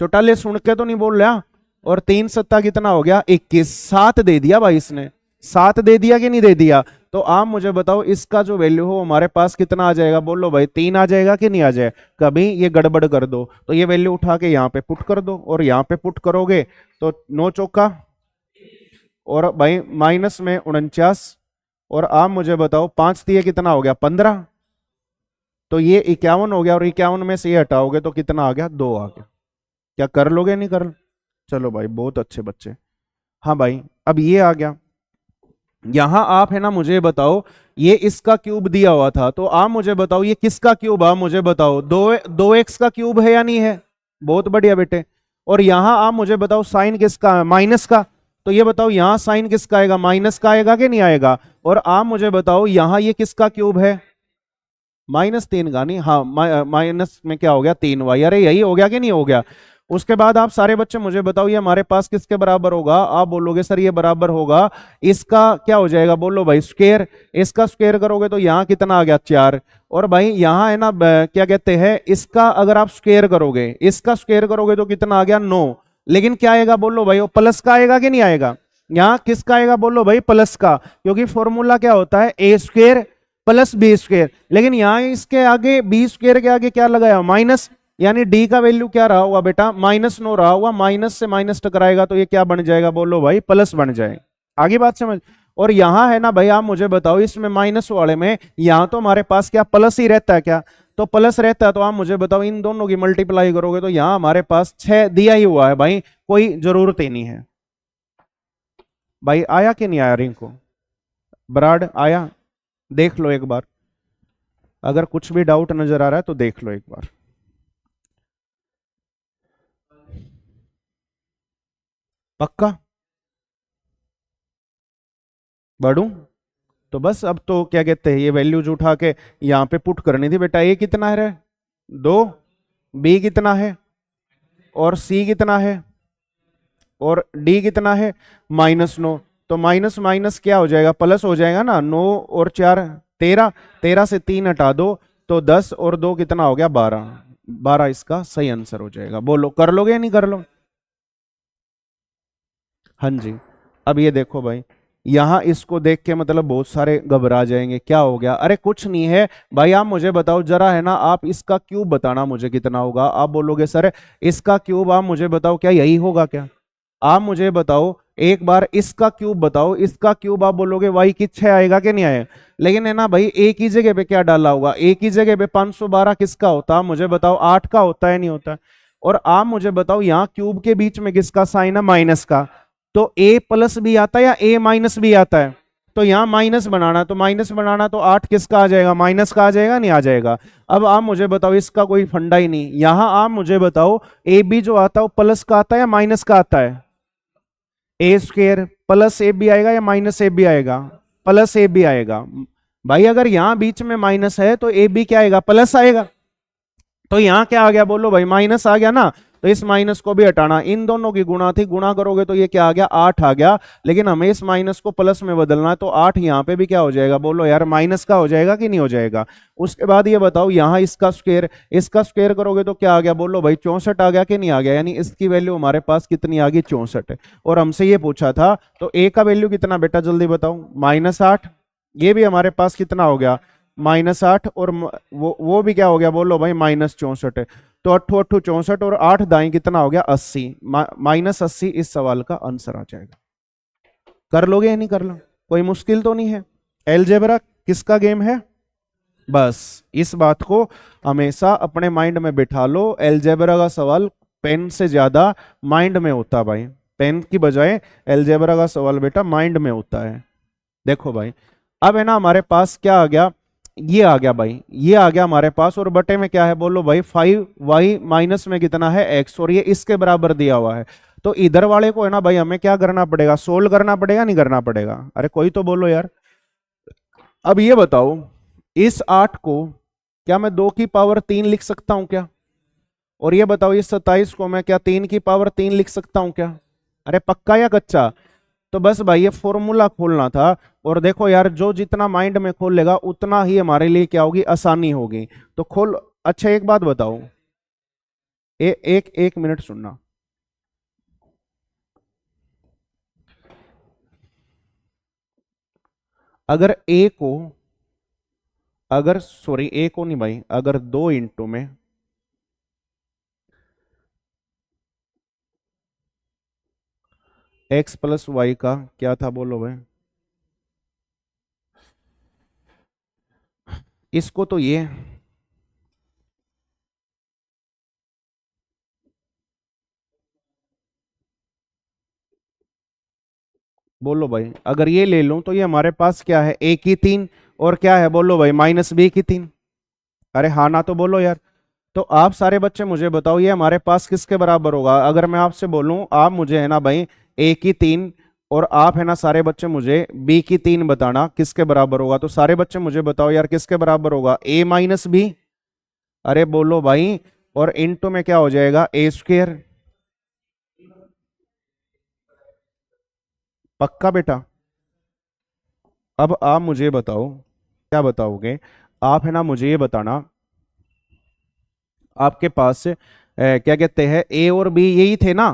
चौटाले सुन के तो नहीं बोल रहा। और 3 सत्ता कितना हो गया 21। 7 दे दिया भाई इसने, 7 दे दिया कि नहीं दे दिया। तो आप मुझे बताओ इसका जो वैल्यू हो हमारे पास कितना आ जाएगा, बोलो भाई 3 आ जाएगा कि नहीं आ जाएगा। कभी ये गड़बड़ कर दो तो ये वैल्यू उठा के यहाँ पे पुट कर दो, और यहाँ पे पुट करोगे तो 9 चौका और भाई माइनस में 49। और आप मुझे बताओ 5 दिए कितना हो गया 15। तो ये 51 हो गया, और 51 में से ये हटाओगे तो कितना आ गया 2 आ गया। क्या कर लोगे नहीं कर। चलो भाई बहुत अच्छे बच्चे। हाँ भाई अब ये आ गया। यहां आप है ना मुझे बताओ, ये इसका क्यूब दिया हुआ था तो आप मुझे बताओ ये किसका क्यूब, आप मुझे बताओ 2x का क्यूब है या नहीं है। बहुत बढ़िया बेटे। और यहां आप मुझे बताओ साइन किसका है, माइनस का। तो ये बताओ यहां साइन किसका आएगा, माइनस का आएगा कि नहीं आएगा। और आप मुझे बताओ यहां ये किसका क्यूब है, -3 का नहीं, हाँ माइनस में क्या हो गया 3y। अरे यही हो गया कि नहीं हो गया। उसके बाद आप सारे बच्चे मुझे बताओ ये हमारे पास किसके बराबर होगा। आप बोलोगे सर ये बराबर होगा इसका, क्या हो जाएगा बोलो भाई स्क्वायर। इसका स्क्वायर करोगे तो यहाँ कितना आ गया 4। और भाई यहाँ है ना क्या कहते हैं, इसका अगर आप स्क्वायर करोगे, इसका स्क्वायर करोगे तो कितना आ गया 9। लेकिन क्या आएगा बोलो भाई, वो प्लस का आएगा कि नहीं आएगा। यहाँ किसका आएगा बोलो भाई, प्लस का, क्योंकि फॉर्मूला क्या होता है ए स्क्वायर प्लस बी स्क्वायर। लेकिन यहाँ इसके आगे बी स्क्वायर के आगे क्या लगाया माइनस, यानी डी का वैल्यू क्या रहा होगा बेटा -9 रहा होगा। माइनस से माइनस टकराएगा तो ये क्या बन जाएगा बोलो भाई प्लस बन जाएगा। आगे बात समझ। और यहां है ना भाई आप मुझे बताओ इसमें माइनस वाले में यहां तो हमारे पास क्या प्लस ही रहता है क्या, तो प्लस रहता है। तो आप मुझे बताओ इन दोनों की मल्टीप्लाई करोगे तो यहां हमारे पास 6 दिया ही हुआ है भाई, कोई जरूरत ही नहीं है। भाई आया कि नहीं आया रिंको, बराड आया। देख लो एक बार, अगर कुछ भी डाउट नजर आ रहा है तो देख लो एक बार। पक्का बढ़ूं। तो बस अब तो क्या कहते हैं ये वैल्यूज उठा के यहाँ पे पुट करनी थी बेटा। ये कितना है रे 2, बी कितना है और सी कितना है और डी कितना है, -9। तो माइनस माइनस क्या हो जाएगा, प्लस हो जाएगा ना। 9 और 4 13, 13 से 3 हटा दो तो 10 और 2 कितना हो गया, 12। 12 इसका सही आंसर हो जाएगा। बोलो कर लोगे या नहीं कर लो। हाँ जी। अब ये देखो भाई, यहां इसको देख के मतलब बहुत सारे घबरा जाएंगे, क्या हो गया, अरे कुछ नहीं है भाई। आप मुझे बताओ जरा है ना, आप इसका क्यूब बताना मुझे कितना होगा। आप बोलोगे सर इसका क्यूब, आप मुझे बताओ क्या यही होगा क्या। आप मुझे बताओ एक बार इसका क्यूब बताओ, इसका क्यूब आप बोलोगे वाई की 6 आएगा कि नहीं आएगा। लेकिन है ना भाई, एक ही जगह पे क्या डाला होगा, एक ही जगह पे 512 किसका होता है मुझे बताओ, 8 का होता है नहीं होता है। और आप मुझे बताओ यहाँ क्यूब के बीच में किसका साइन है, माइनस का। तो ए प्लस भी आता है या ए माइनस भी आता है। तो यहाँ माइनस बनाना, तो माइनस बनाना तो 8 किसका आ जाएगा, माइनस का आ जाएगा नहीं आ जाएगा। अब आप मुझे बताओ, इसका कोई फंडा ही नहीं। यहां आप मुझे बताओ ए बी जो आता है वो प्लस का आता है या माइनस का आता है। ए स्क्वेयर प्लस ए बी आएगा या माइनस ए बी आएगा, प्लस ए बी आएगा। भाई अगर यहां बीच में माइनस है तो ए बी क्या आएगा, प्लस आएगा। तो यहां क्या आ गया बोलो भाई, माइनस आ गया ना। तो इस माइनस को भी हटाना, इन दोनों की गुणा थी, गुणा करोगे तो ये क्या आ गया, 8 आ गया। लेकिन हमें इस माइनस को प्लस में बदलना है, तो 8 यहाँ पे भी क्या हो जाएगा, बोलो यार माइनस का हो जाएगा कि नहीं हो जाएगा। उसके बाद ये बताओ यहाँ इसका स्क्वायर करोगे तो क्या आ गया, बोलो भाई 64 आ गया कि नहीं आ गया। यानी इसकी वैल्यू हमारे पास कितनी आ गई, 64 है। और हमसे ये पूछा था, तो ए का वैल्यू कितना बेटा जल्दी बताओ, -8। ये भी हमारे पास कितना हो गया, -8। और वो भी क्या हो गया, बोलो भाई -64 है। तो 8 8 64 और 8 दाएं कितना हो गया, 80। -80 इस सवाल का आंसर आ जाएगा। कर लोगे या नहीं कर लो, कोई मुश्किल तो नहीं है। एलजेब्रा किसका गेम है, बस इस बात को हमेशा अपने माइंड में बिठा लो। एलजेब्रा का सवाल पेन से ज्यादा माइंड में होता भाई, पेन की बजाय एलजेब्रा का सवाल बेटा माइंड में होता है। देखो भाई, अब है ना हमारे पास क्या आ गया, ये आ गया भाई, ये आ गया हमारे पास। और बटे में क्या है, बोलो भाई 5y माइनस में कितना है, x। और ये इसके बराबर दिया हुआ है। तो इधर वाले को है ना भाई हमें क्या करना पड़ेगा, सोल्व करना पड़ेगा नहीं करना पड़ेगा, अरे कोई तो बोलो यार। अब ये बताओ, इस 8 को क्या मैं 2 की पावर 3 लिख सकता हूं क्या। और ये बताओ, इस 27 को मैं क्या 3 की पावर 3 लिख सकता हूं क्या। अरे पक्का या कच्चा। तो बस भाई ये फॉर्मूला खोलना था। और देखो यार, जो जितना माइंड में खोल लेगा उतना ही हमारे लिए क्या होगी, आसानी होगी। तो खोल। अच्छा एक बात बताओ, एक एक मिनट सुनना। अगर ए को, अगर सॉरी ए को नहीं भाई, अगर 2 इंटू में x प्लस वाई का क्या था, बोलो भाई। इसको तो ये, बोलो भाई अगर ये ले लूं तो ये हमारे पास क्या है, a की 3। और क्या है बोलो भाई, -b की 3। अरे हाँ ना तो बोलो यार। तो आप सारे बच्चे मुझे बताओ, ये हमारे पास किसके बराबर होगा। अगर मैं आपसे बोलूं, आप मुझे है ना भाई a की 3, और आप है ना सारे बच्चे मुझे b की 3 बताना किसके बराबर होगा। तो सारे बच्चे मुझे बताओ यार किसके बराबर होगा, a-b। अरे बोलो भाई, और इनटू में क्या हो जाएगा, ए स्क्वेयर। पक्का बेटा। अब आप मुझे बताओ, क्या बताओगे आप, है ना मुझे ये बताना, आपके पास क्या कहते हैं ए और बी यही थे ना।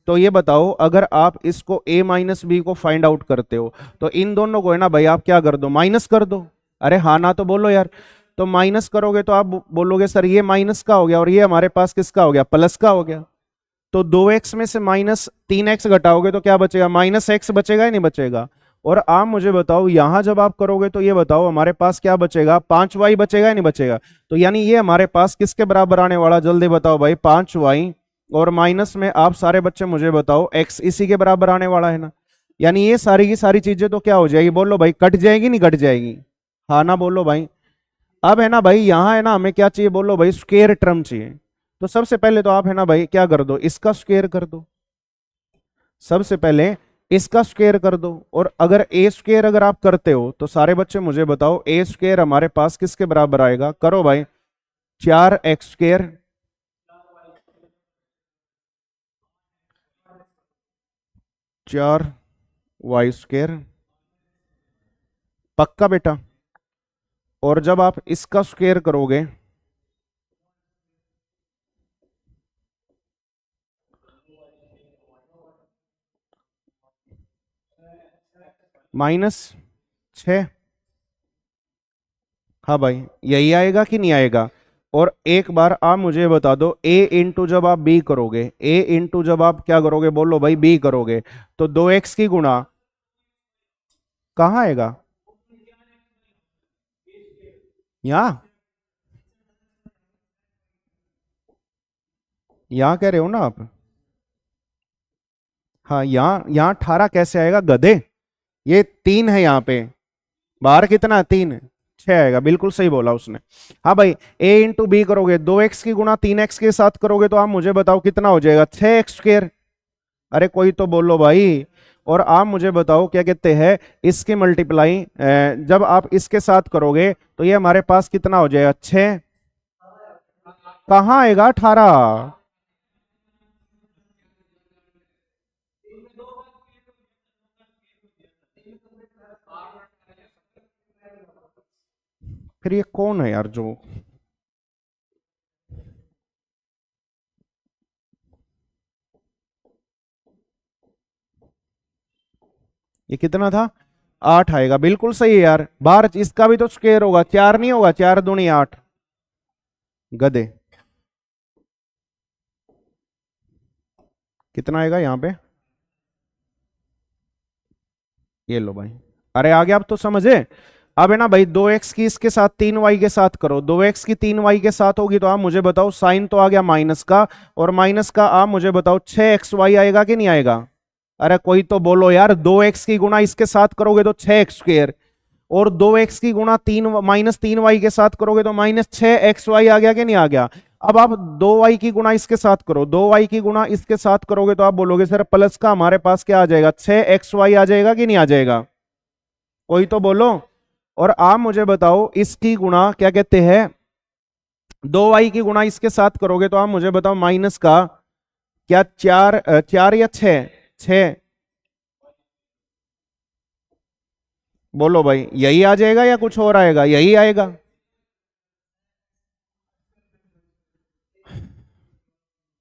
तो ये बताओ, अगर आप इसको a-b को फाइंड आउट करते हो, तो इन दोनों को है ना भाई आप क्या कर दो, माइनस कर दो। अरे हाँ ना तो बोलो यार। तो माइनस करोगे तो आप बोलोगे सर ये माइनस का हो गया, और ये हमारे पास किसका हो गया, प्लस का हो गया। तो 2x में से -3x घटाओगे तो क्या बचेगा, -x बचेगा या नहीं बचेगा। और आप मुझे बताओ, यहां जब आप करोगे तो ये बताओ हमारे पास क्या बचेगा, 5y बचेगा या नहीं बचेगा। तो यानी ये हमारे पास किसके बराबर आने वाला, जल्दी बताओ भाई, 5y। और माइनस में आप सारे बच्चे मुझे बताओ x इसी के बराबर आने वाला है ना। यानी ये सारी की सारी चीजें तो क्या हो जाएगी, बोलो भाई कट जाएगी नहीं कट जाएगी, हाँ ना बोलो भाई। अब है ना भाई, यहां है ना हमें क्या चाहिए, बोलो भाई स्क्वेयर टर्म चाहिए। तो सबसे पहले तो आप है ना भाई क्या कर दो, इसका स्क्वायर कर दो। सबसे पहले इसका स्क्वायर कर दो। और अगर ए स्क्वायर अगर आप करते हो तो सारे बच्चे मुझे बताओ, ए स्क्वायर हमारे पास किसके बराबर आएगा, करो भाई, 4x स्क्वायर 4y²। पक्का बेटा? और जब आप इसका स्क्वायर करोगे, -6। हाँ भाई, यही आएगा कि नहीं आएगा? और एक बार आप मुझे बता दो, a इंटू जब आप b करोगे, a इंटू जब आप क्या करोगे, बोलो भाई, b करोगे, तो 2x की गुणा कहाँ आएगा? यहाँ? यहाँ कह रहे हो ना आप? हाँ, यहाँ यहाँ 18 कैसे आएगा गधे? ये 3 है यहाँ पे, बाहर कितना है? 3। 6 आएगा, बिल्कुल सही बोला उसने। हाँ भाई, a इंटू बी करोगे, 2x की गुणा 3x के साथ करोगे, तो आप मुझे बताओ कितना हो जाएगा? 6x²। अरे कोई तो बोलो भाई। और आप मुझे बताओ क्या कहते हैं, इसकी मल्टीप्लाई जब आप इसके साथ करोगे तो ये हमारे पास कितना हो जाएगा? 6। कहाँ आएगा 18? फिर ये कौन है यार जो? ये कितना था? 8 आएगा, बिल्कुल सही है यार। बाहर इसका भी तो स्क्वायर होगा, 4 नहीं होगा? 4 दूनी 8। गधे। कितना आएगा यहाँ पे? ये लो भाई। अरे आगे आप तो समझे। अब है ना भाई, 2x की इसके साथ 3y के साथ करो, 2x की 3y के साथ होगी, तो आप मुझे बताओ, साइन तो आ गया माइनस का, और माइनस का आप मुझे बताओ 6xy आएगा कि नहीं आएगा? अरे कोई तो बोलो यार, 2x की गुणा इसके साथ करोगे तो 6x², और 2x की गुणा -3y के साथ करोगे तो -6xy आ गया कि नहीं आ गया? अब आप 2y की गुणा इसके साथ करो, 2y की गुणा इसके साथ करोगे तो आप बोलोगे सर प्लस का हमारे पास क्या आ जाएगा? 6xy आ जाएगा कि नहीं आ जाएगा? कोई तो बोलो। और आप मुझे बताओ, इसकी गुणा क्या कहते हैं, 2y की गुणा इसके साथ करोगे तो आप मुझे बताओ माइनस का क्या, 4 या 6? 6। बोलो भाई, यही आ जाएगा या कुछ और आएगा? यही आएगा।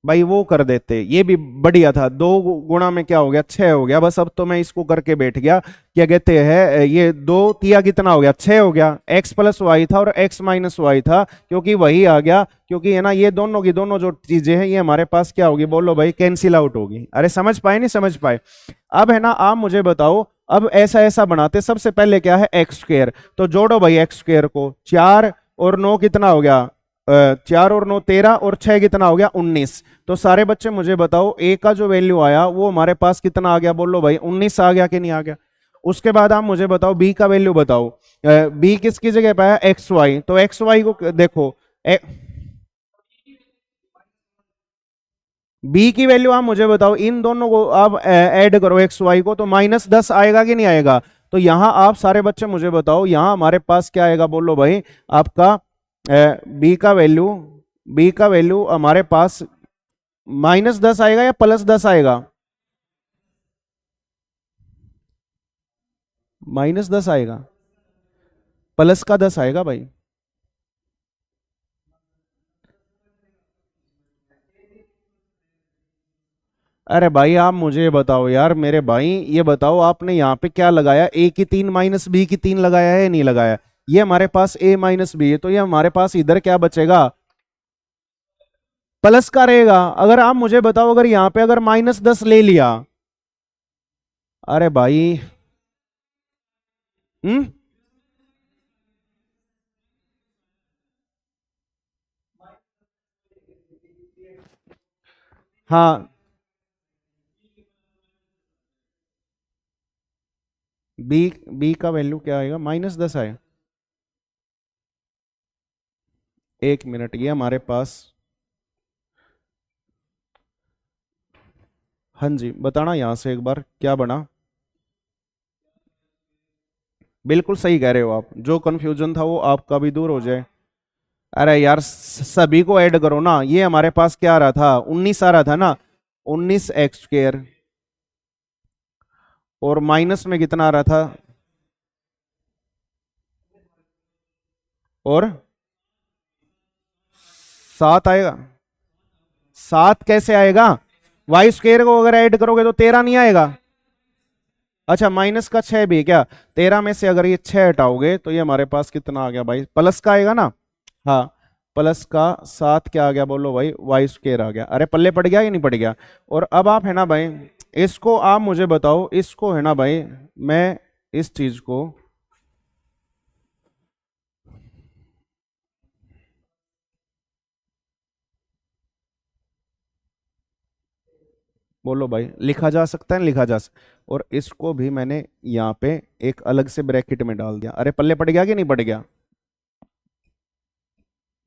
भाई वो कर देते, ये भी बढ़िया था। 2 गुणा में क्या हो गया? 6 हो गया। बस अब तो मैं इसको करके बैठ गया। क्या कहते हैं, ये 2 तिया कितना हो गया? 6 हो गया। x प्लस वाई था और x माइनस वाई था, क्योंकि वही आ गया, क्योंकि है ना, ये दोनों की दोनों जो चीजें हैं ये हमारे पास क्या होगी, बोलो भाई? कैंसिल आउट होगी। अरे समझ पाए नहीं समझ पाए? अब है ना, आप मुझे बताओ, अब ऐसा ऐसा बनाते, सबसे पहले क्या है, x²। तो जोड़ो भाई x² को, 4 और 9 कितना हो गया? 4 और 9 13, और 6 कितना हो गया? 19। तो सारे बच्चे मुझे बताओ, ए का जो वैल्यू आया वो हमारे पास कितना आ गया, बोलो भाई? 19 आ गया कि नहीं आ गया? उसके बाद आप मुझे बताओ बी का वैल्यू बताओ। बी किसकी जगह पे आया? X y. तो एक्स वाई को देखो, बी की वैल्यू आप मुझे बताओ, इन दोनों को आप ऐड करो एक्स वाई को, तो -10 आएगा कि नहीं आएगा? तो यहां आप सारे बच्चे मुझे बताओ, यहां हमारे पास क्या आएगा, बोलो भाई? आपका बी का वैल्यू, बी का वैल्यू हमारे पास -10 आएगा या +10 आएगा? -10 आएगा। प्लस का 10 आएगा भाई। अरे भाई आप मुझे बताओ यार, मेरे भाई ये बताओ, आपने यहाँ पे क्या लगाया? ए की 3 माइनस बी की 3 लगाया है या नहीं लगाया? ये हमारे पास ए माइनस बी है, तो ये हमारे पास इधर क्या बचेगा? प्लस का रहेगा। अगर आप मुझे बताओ, अगर यहाँ पे अगर -10 ले लिया, अरे भाई। हम्म। हाँ, बी बी का वैल्यू क्या आएगा? -10 आएगा। 1 मिनट, ये हमारे पास, हाँ जी बताना यहाँ से एक बार क्या बना। बिल्कुल सही कह रहे हो आप, जो कंफ्यूजन था वो आपका भी दूर हो जाए। अरे यार, सभी को ऐड करो ना। ये हमारे पास क्या आ रहा था? 19 आ रहा था ना? 19x²। और माइनस में कितना आ रहा था, और 7 आएगा। 7 कैसे आएगा, वाई स्क्वेयर को अगर ऐड करोगे तो 13 नहीं आएगा। अच्छा, माइनस का 6 भी है क्या, 13 में से अगर ये 6 हटाओगे तो ये हमारे पास कितना आ गया भाई, प्लस का आएगा ना। हाँ, प्लस का 7 क्या आ गया बोलो भाई, वाई स्क्वेयर आ गया। अरे पल्ले पड़ गया या नहीं पड़ गया। और अब आप है ना भाई, इसको आप मुझे बताओ, इसको है ना भाई, मैं इस चीज को, बोलो भाई, लिखा जा सकता है ना, लिखा जा सकता। और इसको भी मैंने यहाँ पे एक अलग से ब्रैकेट में डाल दिया। अरे पल्ले पड़ गया कि नहीं पड़ गया,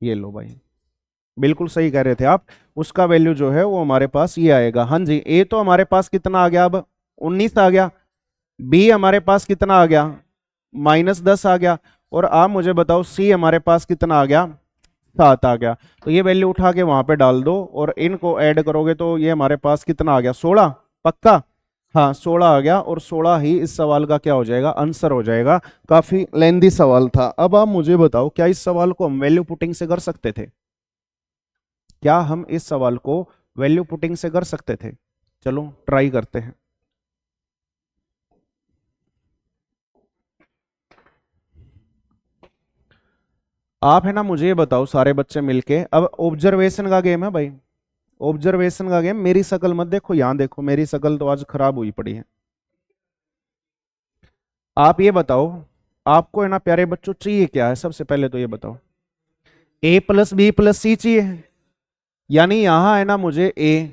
ये लो भाई, बिल्कुल सही कह रहे थे आप। उसका वैल्यू जो है वो हमारे पास ये आएगा। हाँ जी, ए तो हमारे पास कितना आ गया, अब 19 आ गया। बी हमारे पास कितना आ गया, -10 आ गया। और आप मुझे बताओ सी हमारे पास कितना आ गया, 7 आ गया। तो ये वैल्यू उठा के वहां पे डाल दो और इनको ऐड करोगे तो ये हमारे पास कितना आ गया, 16 पक्का। हाँ 16 आ गया, और 16 ही इस सवाल का क्या हो जाएगा, आंसर हो जाएगा। काफी लेंदी सवाल था। अब आप मुझे बताओ, क्या इस सवाल को हम वैल्यू पुटिंग से कर सकते थे, क्या हम इस सवाल को वैल्यू पुटिंग से कर सकते थे। चलो ट्राई करते हैं। आप है ना मुझे ये बताओ सारे बच्चे मिलके, अब ऑब्जर्वेशन का गेम है भाई, ऑब्जर्वेशन का गेम। मेरी शक्ल मत देखो, यहां देखो, मेरी शक्ल तो आज खराब हुई पड़ी है। आप ये बताओ, आपको है ना प्यारे बच्चों चाहिए क्या है, सबसे पहले तो ये बताओ। A+B+C चाहिए, यानी यहां है ना मुझे ए,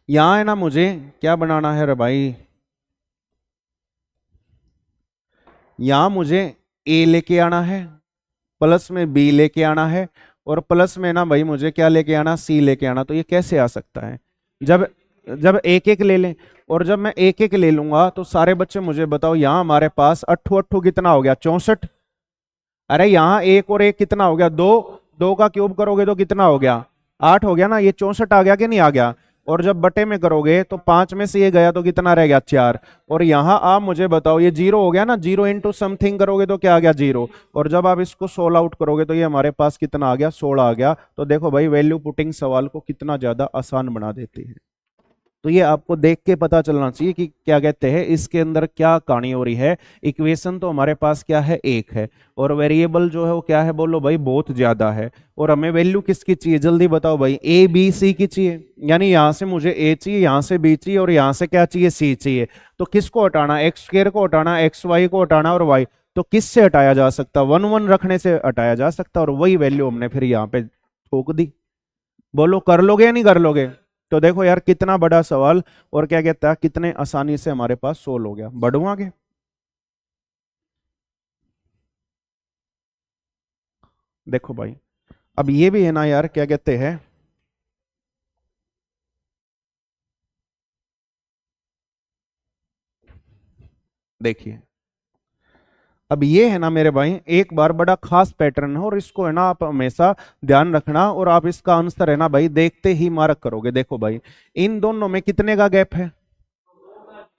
यहां है ना मुझे क्या बनाना है रे भाई, यहां मुझे ए लेके आना है, प्लस में बी लेके आना है, और प्लस में ना भाई मुझे क्या लेके आना, सी लेके आना। तो ये कैसे आ सकता है, जब जब एक एक ले लें। और जब मैं एक एक ले लूंगा तो सारे बच्चे मुझे बताओ, यहां हमारे पास अट्ठू अट्ठू कितना हो गया, 64। अरे यहाँ एक और एक कितना हो गया, दो। दो का क्यूब करोगे तो कितना हो गया, 8 हो गया ना, ये 64 आ गया कि नहीं आ गया। और जब बटे में करोगे तो 5 में से ये गया तो कितना रह गया, 4। और यहाँ आप मुझे बताओ, ये 0 हो गया ना, 0 इंटू समथिंग करोगे तो क्या आ गया, 0। और जब आप इसको 16 आउट करोगे तो ये हमारे पास कितना आ गया, 16 आ गया। तो देखो भाई, वैल्यू पुटिंग सवाल को कितना ज्यादा आसान बना देती है। तो ये आपको देख के पता चलना चाहिए कि क्या कहते हैं, इसके अंदर क्या कहानी हो रही है। इक्वेशन तो हमारे पास क्या है, एक है, और वेरिएबल जो है वो क्या है, बोलो भाई, बहुत ज्यादा है। और हमें वैल्यू किसकी चाहिए, जल्दी बताओ भाई, ए बी सी की चाहिए। यानी यहां से मुझे ए चाहिए, यहां से बी चाहिए, और यहां से क्या चाहिए, सी चाहिए। तो किसको हटाना, एक्स स्क्र को हटाना, एक्स वाई को हटाना, और वाई। तो किससे हटाया जा सकता, 1 1 रखने से हटाया जा सकता। और वही वैल्यू हमने फिर यहाँ पे ठोक दी। बोलो कर लोगे या नहीं कर लोगे। तो देखो यार, कितना बड़ा सवाल, और क्या कहता है, कितने आसानी से हमारे पास सोल्व हो गया। बढ़ू आगे। देखो भाई, अब ये भी है ना यार, क्या कहते हैं, देखिए, अब ये है ना मेरे भाई, एक बार बड़ा खास पैटर्न है, और इसको है ना आप हमेशा ध्यान रखना। और आप इसका आंसर है ना भाई, देखते ही मार्क करोगे। देखो भाई, इन दोनों में कितने का गैप है,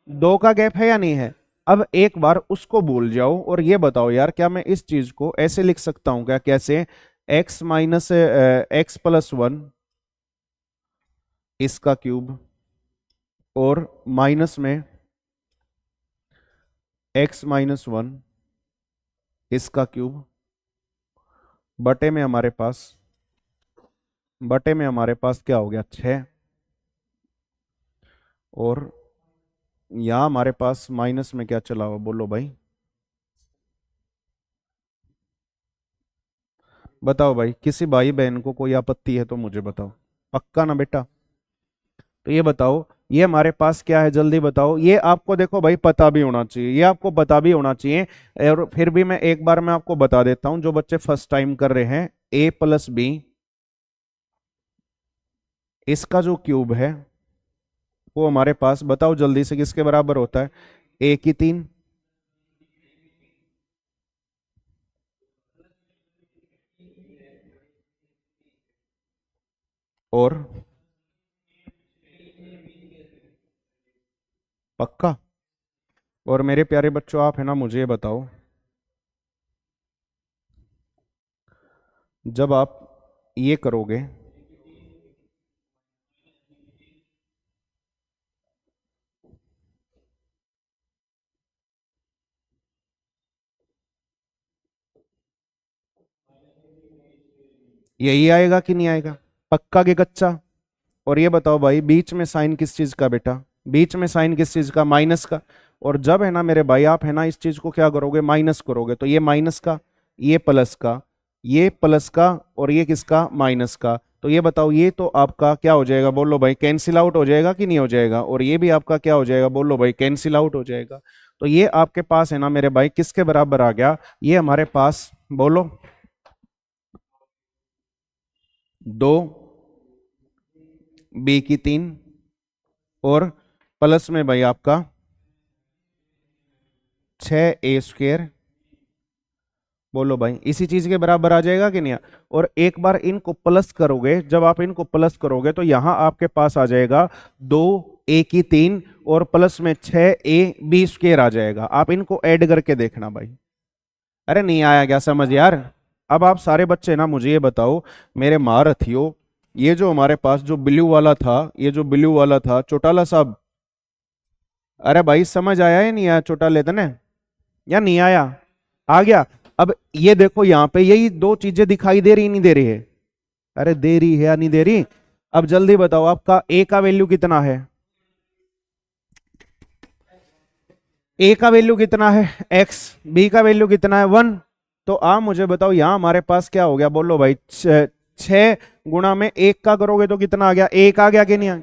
2 का गैप है या नहीं है। अब एक बार उसको भूल जाओ और ये बताओ यार, क्या मैं इस चीज को ऐसे लिख सकता हूं क्या, कैसे, x-x+1 इसका क्यूब, और माइनस में x-1 इसका क्यूब, बटे में हमारे पास, बटे में हमारे पास क्या हो गया, 6। और यहां हमारे पास माइनस में क्या चला हुआ, बोलो भाई, बताओ भाई, किसी भाई बहन को कोई आपत्ति है तो मुझे बताओ, पक्का ना बेटा। तो ये बताओ, ये हमारे पास क्या है, जल्दी बताओ। ये आपको देखो भाई पता भी होना चाहिए, ये आपको पता भी होना चाहिए। और फिर भी मैं एक बार मैं आपको बता देता हूं, जो बच्चे फर्स्ट टाइम कर रहे हैं, A+B इसका जो क्यूब है वो हमारे पास, बताओ जल्दी से, किसके बराबर होता है, A की 3, और पक्का? और मेरे प्यारे बच्चों आप है ना मुझे ये बताओ, जब आप ये करोगे, यही आएगा कि नहीं आएगा? पक्का के कच्चा? और ये बताओ भाई, बीच में साइन किस चीज का बेटा? बीच में साइन किस चीज का? माइनस का। और जब है ना मेरे भाई आप है ना इस चीज को क्या करोगे, माइनस करोगे, तो ये माइनस का, ये प्लस का, ये प्लस का, और ये किसका? माइनस का। तो ये बताओ, ये तो आपका क्या हो जाएगा बोलो भाई? कैंसिल आउट हो जाएगा कि नहीं हो जाएगा? और ये भी आपका क्या हो जाएगा बोलो भाई? कैंसिल आउट हो जाएगा। तो ये आपके पास है ना मेरे भाई किसके बराबर आ गया? ये हमारे पास बोलो, 2 बी की 3 और प्लस में भाई आपका 6 a² बोलो भाई, इसी चीज के बराबर आ जाएगा कि नहीं? और एक बार इनको प्लस करोगे, जब आप इनको प्लस करोगे तो यहां आपके पास आ जाएगा 2 a की 3 और प्लस में 6 ab² आ जाएगा। आप इनको ऐड करके देखना भाई। अरे नहीं आया क्या समझ यार? अब आप सारे बच्चे ना मुझे ये बताओ मेरे महारथियों, ये जो हमारे पास जो ब्लू वाला था, ये जो ब्लू वाला था चौटाला साहब, अरे भाई समझ आया या नहीं आया चौटाले तने, या नहीं आया? आ गया? अब ये देखो यहां पे यही दो चीजें दिखाई दे रही नहीं दे रही है? अरे दे रही है या नहीं दे रही? अब जल्दी बताओ आपका ए का वैल्यू कितना है? ए का वैल्यू कितना है? एक्स। बी का वैल्यू कितना है? 1। तो आप मुझे बताओ यहां हमारे पास क्या हो गया बोलो भाई? 6 गुणा में 1 का करोगे तो कितना आ गया? 1 आ गया कि नहीं आ?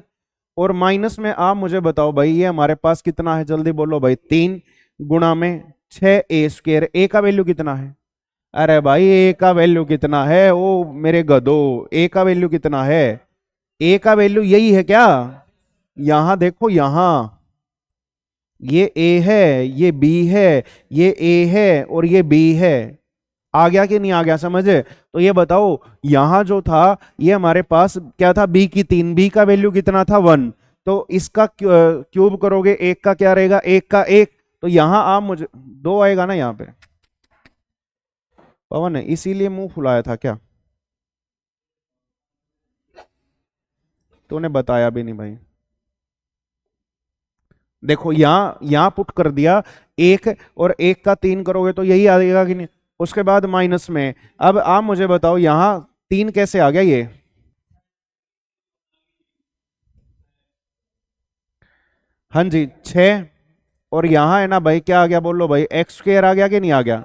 और माइनस में आप मुझे बताओ भाई ये हमारे पास कितना है? जल्दी बोलो भाई। 3 गुणा में 6 a²। ए का वैल्यू कितना है? अरे भाई ए का वैल्यू कितना है? ओ मेरे गधो, ए का वैल्यू कितना है? ए का वैल्यू यही है क्या? यहां देखो, यहां ये ए है, ये बी है, ये ए है और ये बी है। आ गया कि नहीं आ गया समझे? तो ये बताओ यहां जो था ये हमारे पास क्या था? बी की 3, बी का वैल्यू कितना था? 1। तो इसका क्यूब करोगे, एक का क्या रहेगा? एक का एक। तो यहां आप मुझे 2 आएगा ना यहाँ पे? पवन है इसीलिए मुंह फुलाया था क्या? तूने बताया भी नहीं भाई। देखो यहां यहां पुट कर दिया 1 और 1 का 3 करोगे तो यही आएगा कि नहीं? उसके बाद माइनस में। अब आप मुझे बताओ यहां 3 कैसे आ गया ये? हाँ जी 6। और यहां है ना भाई क्या आ गया बोलो भाई? x² आ गया कि नहीं आ गया?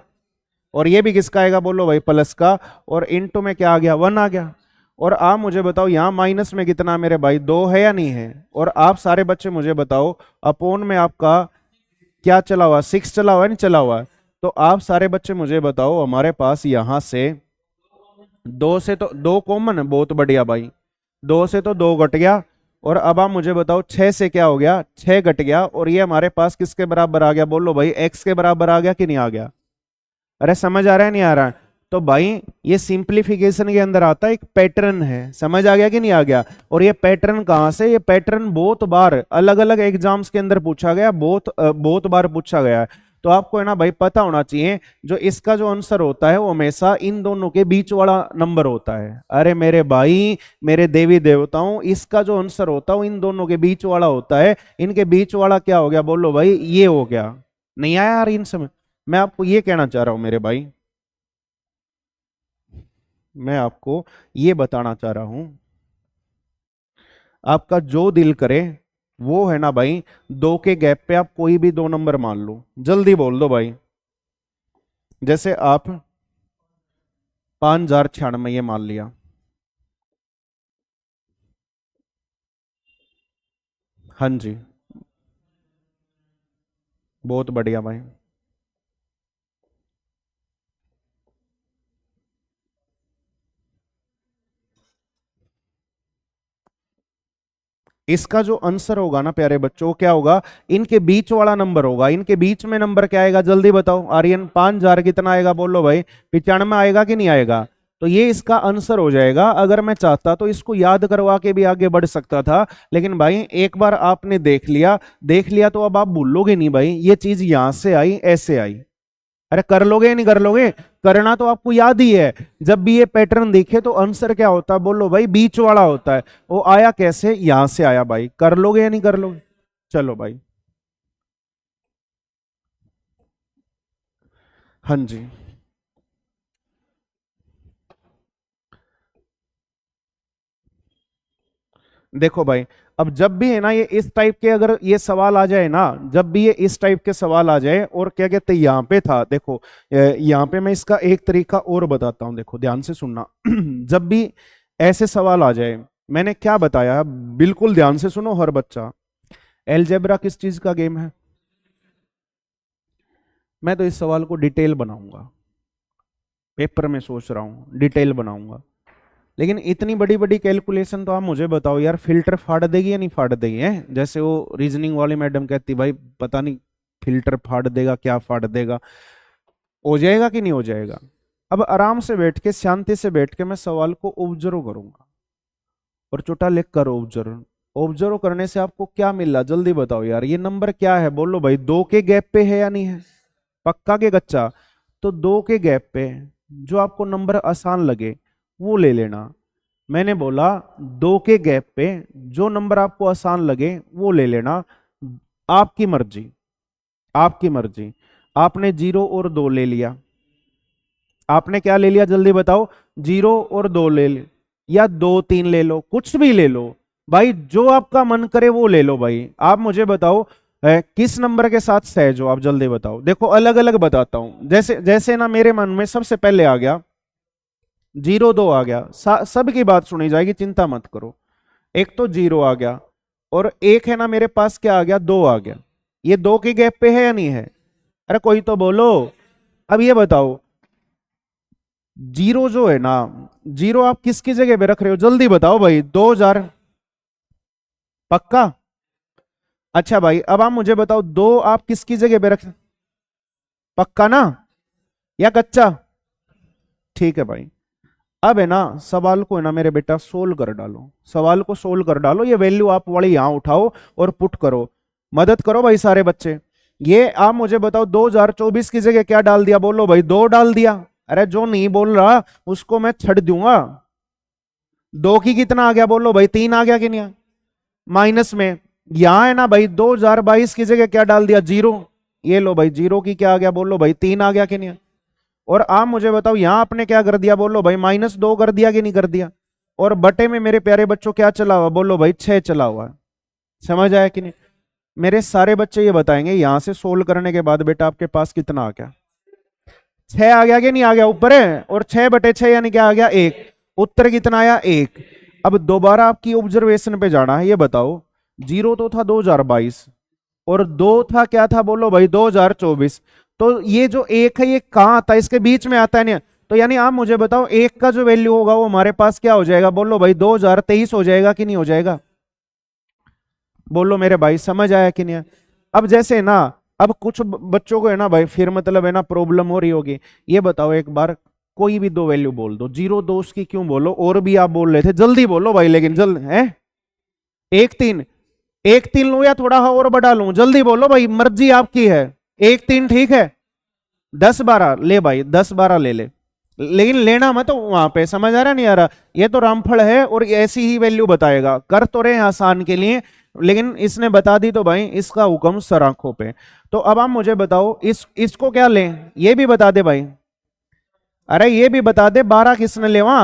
और ये भी किसका आएगा बोलो भाई? प्लस का। और इनटू में क्या आ गया? 1 आ गया। और आप मुझे बताओ यहां माइनस में कितना मेरे भाई? 2 है या नहीं है? और आप सारे बच्चे मुझे बताओ अपोन में आपका क्या चला हुआ? 6 चला हुआ है, नहीं चला हुआ है? तो आप सारे बच्चे मुझे बताओ हमारे पास यहां से 2 से तो 2 कॉमन है, बहुत बढ़िया भाई। 2 से तो 2 घट गया। और अब आप मुझे बताओ 6 से क्या हो गया? 6 घट गया। और ये हमारे पास किसके बराबर आ गया बोलो भाई? एक्स के बराबर आ गया कि नहीं आ गया? अरे समझ आ रहा है नहीं आ रहा है? तो भाई ये सिंप्लीफिकेशन के अंदर आता है एक पैटर्न है, समझ आ गया कि नहीं आ गया? और ये पैटर्न कहां से? ये पैटर्न बहुत बार अलग अलग एग्जाम्स के अंदर पूछा गया, बहुत बार पूछा गया है। तो आपको है ना भाई पता होना चाहिए जो इसका जो आंसर होता है वो हमेशा इन दोनों के बीच वाला नंबर होता है। अरे मेरे भाई, मेरे देवी देवताओं, इसका जो आंसर होता है वो इन दोनों के बीच वाला होता है। इनके बीच वाला क्या हो गया बोलो भाई? ये हो गया। नहीं आया यार इन समय? मैं आपको ये कहना चाह रहा हूं मेरे भाई, मैं आपको ये बताना चाह रहा हूं, आपका जो दिल करे वो है ना भाई, 2 के गैप पे आप कोई भी 2 नंबर मान लो, जल्दी बोल दो भाई। जैसे आप 5096 ये मान लिया। हाँ जी, बहुत बढ़िया भाई। इसका जो आंसर होगा ना प्यारे बच्चों वो क्या होगा? इनके बीच वाला नंबर होगा। इनके बीच में नंबर क्या आएगा जल्दी बताओ? आर्यन 5000 कितना आएगा बोलो भाई? 95 आएगा कि नहीं आएगा? तो ये इसका आंसर हो जाएगा। अगर मैं चाहता तो इसको याद करवा के भी आगे बढ़ सकता था, लेकिन भाई एक बार आपने देख लिया तो अब आप भूलोगे नहीं भाई, ये चीज यहां से आई ऐसे आई। अरे कर लोगे या नहीं कर लोगे? करना तो आपको याद ही है। जब भी ये पैटर्न दिखे तो आंसर क्या होता है? बोलो भाई, बीच वाला होता है। वो आया कैसे? यहां से आया भाई। कर लोगे या नहीं कर लोगे? चलो भाई। हाँ जी। देखो भाई, अब जब भी है ना ये इस टाइप के अगर ये सवाल आ जाए ना, जब भी ये इस टाइप के सवाल आ जाए, और क्या कहते हैं यहाँ पे था, देखो यहाँ पे मैं इसका एक तरीका और बताता हूँ, देखो ध्यान से सुनना। जब भी ऐसे सवाल आ जाए, मैंने क्या बताया, बिल्कुल ध्यान से सुनो हर बच्चा। एलजेब्रा किस चीज का गेम है? मैं तो इस सवाल को डिटेल बनाऊंगा, पेपर में सोच रहा हूँ डिटेल बनाऊंगा। लेकिन इतनी बड़ी बड़ी कैलकुलेशन तो आप मुझे बताओ यार, फिल्टर फाड़ देगी या नहीं फाड़ देगी? है जैसे वो रीजनिंग वाली मैडम कहती भाई पता नहीं फिल्टर फाड़ देगा क्या फाड़ देगा, हो जाएगा कि नहीं हो जाएगा? अब आराम से बैठ के, शांति से बैठ के मैं सवाल को ऑब्जर्व करूंगा, और छोटा लिख कर ऑब्जर्व। ऑब्जर्व करने से आपको क्या मिल रहा जल्दी बताओ यार। ये नंबर क्या है? बोलो भाई, दो के गैप पे है या नहीं है? पक्का के कच्चा? तो दो के गैप पे जो आपको नंबर आसान लगे वो ले लेना। मैंने बोला दो के गैप पे जो नंबर आपको आसान लगे वो ले लेना। आपकी मर्जी, आपकी मर्जी। आपने 0 और 2 ले लिया। आपने क्या ले लिया जल्दी बताओ? 0 और 2 ले ले, या 2 3 ले लो, कुछ भी ले लो भाई, जो आपका मन करे वो ले लो भाई। आप मुझे बताओ किस नंबर के साथ सहज हो आप, जल्दी बताओ। देखो अलग अलग बताता हूं, जैसे जैसे ना मेरे मन में सबसे पहले आ गया 0 2 आ गया, सबकी बात सुनी जाएगी, चिंता मत करो। एक तो 0 आ गया, और एक है ना मेरे पास क्या आ गया? 2 आ गया। ये 2 के गैप पे है या नहीं है? अरे कोई तो बोलो। अब ये बताओ, 0 जो है ना, 0 आप किसकी जगह पे रख रहे हो जल्दी बताओ भाई? 2000? पक्का? अच्छा भाई, अब आप मुझे बताओ 2 आप किसकी जगह पे रख, पक्का ना या कच्चा? ठीक है भाई। अब है ना सवाल को है ना मेरे बेटा सोल्व कर डालो, सवाल को सोल्व कर डालो। ये वैल्यू आप वाली यहां उठाओ और पुट करो, मदद करो भाई सारे बच्चे। ये आप मुझे बताओ 2024 की जगह क्या डाल दिया? बोलो भाई, 2 डाल दिया। अरे जो नहीं बोल रहा उसको मैं छड़ दूंगा। 2 की कितना आ गया? बोलो भाई, 3 आ गया कि नहीं? माइनस में यहां है ना भाई 2022 की जगह क्या डाल दिया? 0। ये लो भाई, 0 की क्या आ गया? बोलो भाई, 3 आ गया कि नहीं? और आप मुझे बताओ यहां आपने क्या कर दिया? बोलो भाई, -2 कर दिया कि नहीं कर दिया? और बटे में मेरे प्यारे बच्चों क्या चला हुआ? बोलो भाई, 6 चला हुआ है। समझ आया कि नहीं? मेरे सारे बच्चे ये बताएंगे यहां से सोल्व करने के बाद बेटा आपके पास कितना आ गया? 6 आ गया कि नहीं आ गया? ऊपर है, और 6/6 यानी क्या आ गया? 1। उत्तर कितना आया? 1। अब दोबारा आपकी ऑब्जर्वेशन पे जाना है। ये बताओ, 0 तो था 2022, और 2 था क्या था? बोलो भाई, 2024। तो ये जो 1 है ये कहां आता है? इसके बीच में आता है नहीं? तो यानी आप मुझे बताओ 1 का जो वैल्यू होगा वो हमारे पास क्या हो जाएगा? बोलो भाई, 2023 हो जाएगा कि नहीं हो जाएगा? बोलो मेरे भाई, समझ आया कि नहीं? अब जैसे ना, अब कुछ बच्चों को है ना भाई फिर मतलब है ना प्रॉब्लम हो रही होगी। ये बताओ एक बार, कोई भी दो वैल्यू बोल दो। 0 2 उसकी क्यों बोलो? और भी आप बोल रहे थे, जल्दी बोलो भाई, लेकिन जल्द है। 1 3? 1 3 लूं या थोड़ा और बढ़ा लूं? जल्दी बोलो भाई, मर्जी आपकी है। 1 3 ठीक है? 10 12 ले भाई, 10 12 ले ले, लेकिन लेना मत वहां पे। समझ आ रहा नहीं आ रहा? ये तो रामफल है और ऐसी ही वैल्यू बताएगा। कर तो रहे हैं आसान के लिए, लेकिन इसने बता दी तो भाई इसका हुक्म सर आंखों पे। तो अब आप मुझे बताओ इसको क्या लें, ये भी बता दे भाई। अरे ये भी बता दे, 12 किसने लेवा?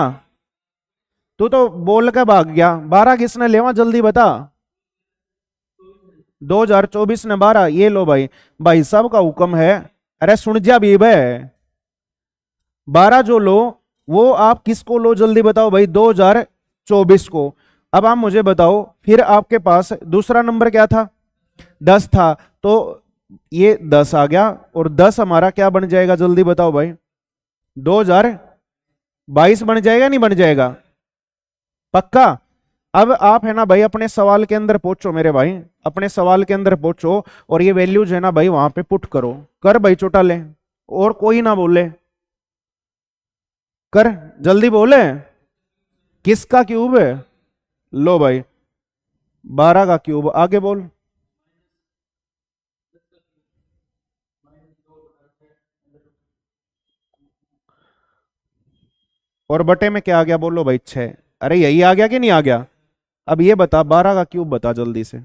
तू तो बोल के भाग गया। 12 किसने लेवा जल्दी बता? 2024 ने 12। ये लो भाई, भाई साहब का हुक्म है। अरे सुन जा भी भाई, 12 जो लो वो आप किसको लो जल्दी बताओ भाई? 2024 को। अब आप मुझे बताओ, फिर आपके पास दूसरा नंबर क्या था? 10 था। तो ये 10 आ गया, और 10 हमारा क्या बन जाएगा जल्दी बताओ भाई? 2022 बन जाएगा नहीं बन जाएगा? पक्का? अब आप है ना भाई अपने सवाल के अंदर पहुंचो मेरे भाई, अपने सवाल के अंदर पहुंचो, और ये वैल्यूज है ना भाई वहां पे पुट करो। कर भाई छोटा ले, और कोई ना बोले। कर, जल्दी बोले। किसका क्यूब है? लो भाई, 12 का क्यूब। आगे बोल। और बटे में क्या आ गया बोलो भाई? 6। अरे यही आ गया कि नहीं आ गया? अब ये बता, 12 का क्यूब बता जल्दी से।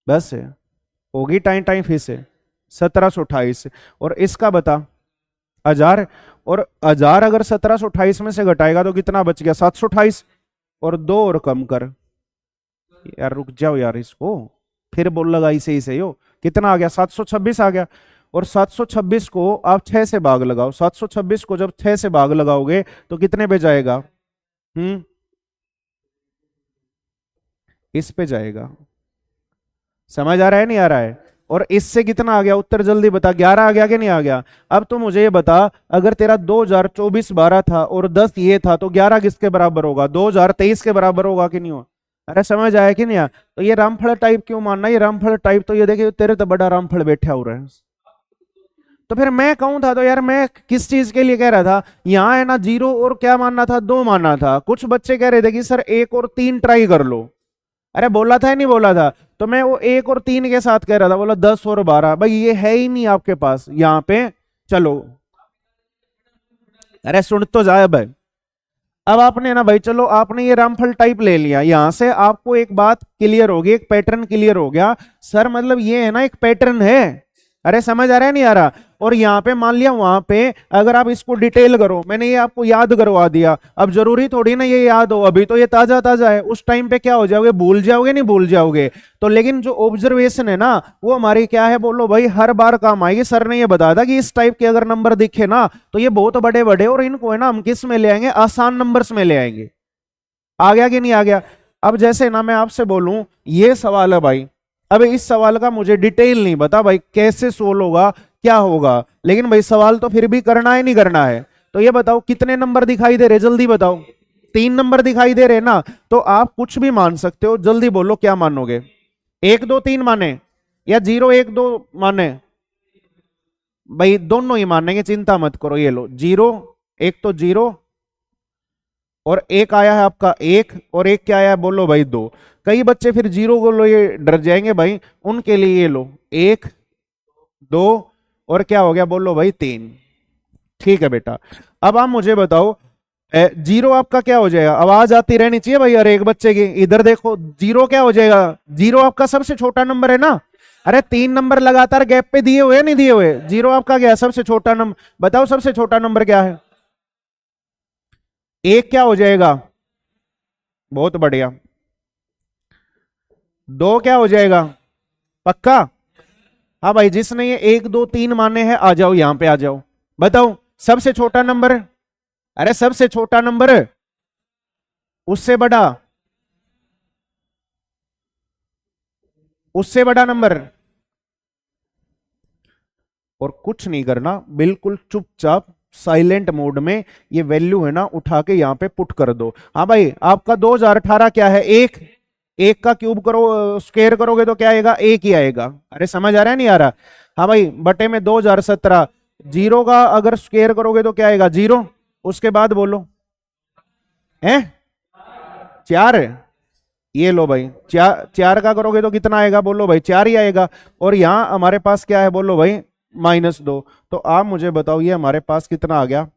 बस है, होगी टाइम टाइम फिर से। 1728। और इसका बता, 1000। और 1000 अगर 1728 में से घटाएगा तो कितना बच गया? 728। और दो और कम कर। यार रुक जाओ यार, इसको फिर बोल लगा इसे इसे यो। कितना आ गया? 726 आ गया। और 726 को आप 6 से भाग लगाओ। 726 को जब 6 से भाग लगाओगे तो कितने पे जाएगा? हम्म, इस पे जाएगा। समझ आ रहा है नहीं आ रहा है? और इससे कितना आ गया उत्तर? जल्दी बता। 11 आ गया कि नहीं आ गया? अब तो मुझे ये बता, अगर तेरा 2024 12 था और 10 ये था, तो 11 किसके बराबर होगा? 2023 के बराबर होगा कि नहीं होगा? अरे समझ आया कि नहीं आया? तो ये रामफल टाइप क्यों मानना? ये रामफल टाइप तो ये देखिए, तेरे तो बड़ा रामफल बैठा हो रहा है। तो फिर मैं कहूं था तो यार, मैं किस चीज के लिए कह रहा था? यहाँ है ना, 0 और क्या मानना था? 2 मानना था। कुछ बच्चे कह रहे थे कि सर 1 और 3 ट्राई कर लो। अरे बोला था या नहीं बोला था? तो मैं वो 1 और 3 के साथ कह रहा था, बोला 10 और 12। भाई ये है ही नहीं आपके पास यहाँ पे। चलो, अरे सुन तो जाए भाई। अब आपने ना भाई, चलो आपने ये रामफल टाइप ले लिया, यहां से आपको एक बात क्लियर होगी, एक पैटर्न क्लियर हो गया। सर मतलब ये है ना, एक पैटर्न है। अरे समझ आ रहा है नहीं आ रहा? और यहाँ पे मान लिया, वहां पे अगर आप इसको डिटेल करो, मैंने ये आपको याद करवा दिया। अब जरूरी थोड़ी ना ये याद हो, अभी तो ये ताजा ताजा है। उस टाइम पे क्या हो जाओगे? भूल जाओगे, नहीं भूल जाओगे। तो लेकिन जो ऑब्जर्वेशन है ना, वो हमारी क्या है बोलो भाई? हर बार काम आएगी। सर ने ये बताया था कि इस टाइप के अगर नंबर दिखे ना, तो ये बहुत बड़े बड़े, और इनको है ना हम किस में ले आएंगे? आसान नंबर्स में ले आएंगे। आ गया कि नहीं आ गया? अब जैसे ना मैं आपसे बोलूं, ये सवाल है भाई, अब इस सवाल का मुझे डिटेल नहीं बता भाई, कैसे सोल्व होगा, क्या होगा, लेकिन भाई सवाल तो फिर भी करना है नहीं करना है? तो ये बताओ, कितने नंबर दिखाई दे रहे? जल्दी बताओ। 3 नंबर दिखाई दे रहे ना? तो आप कुछ भी मान सकते हो, जल्दी बोलो क्या मानोगे? 1 2 3 माने, या 0 1 2 माने? भाई दोनों ही मानेंगे, चिंता मत करो। ये लो 0, एक तो 0, और एक आया है आपका 1, और एक क्या आया है बोलो भाई? 2। कई बच्चे फिर 0 को लो ये डर जाएंगे भाई, उनके लिए ये लो 1 2, और क्या हो गया बोलो भाई? 3। ठीक है बेटा। अब आप मुझे बताओ, 0 आपका क्या हो जाएगा? आवाज आती रहनी चाहिए भाई हर एक बच्चे की। इधर देखो, 0 क्या हो जाएगा? 0 आपका सबसे छोटा नंबर है ना? अरे 3 नंबर लगातार गैप पे दिए हुए नहीं दिए हुए? 0 आपका क्या है? सबसे छोटा नंबर। बताओ सबसे छोटा नंबर क्या है? 1 क्या हो जाएगा? बहुत बढ़िया। 2 क्या हो जाएगा? पक्का? हाँ भाई, जिसने ये 1 2 3 माने हैं, आ जाओ यहां पे आ जाओ। बताओ सबसे छोटा नंबर। अरे सबसे छोटा नंबर, उससे बड़ा, उससे बड़ा नंबर। और कुछ नहीं करना, बिल्कुल चुपचाप साइलेंट मोड में ये वैल्यू है ना, उठा के यहां पे पुट कर दो। हाँ भाई, आपका 2018 क्या है? 1। 1 का क्यूब करो, स्क्वायर करोगे तो क्या आएगा? 1 ही आएगा। अरे समझ आ रहा है नहीं आ रहा? हाँ भाई, बटे में 2017, 0 का अगर स्क्वायर करोगे तो क्या आएगा? 0। उसके बाद बोलो, है 4। ये लो भाई, 4 का करोगे तो कितना आएगा बोलो भाई? 4 ही आएगा। और यहां हमारे पास क्या है बोलो भाई? -2। तो आप मुझे बताओ, ये हमारे पास कितना आ गया?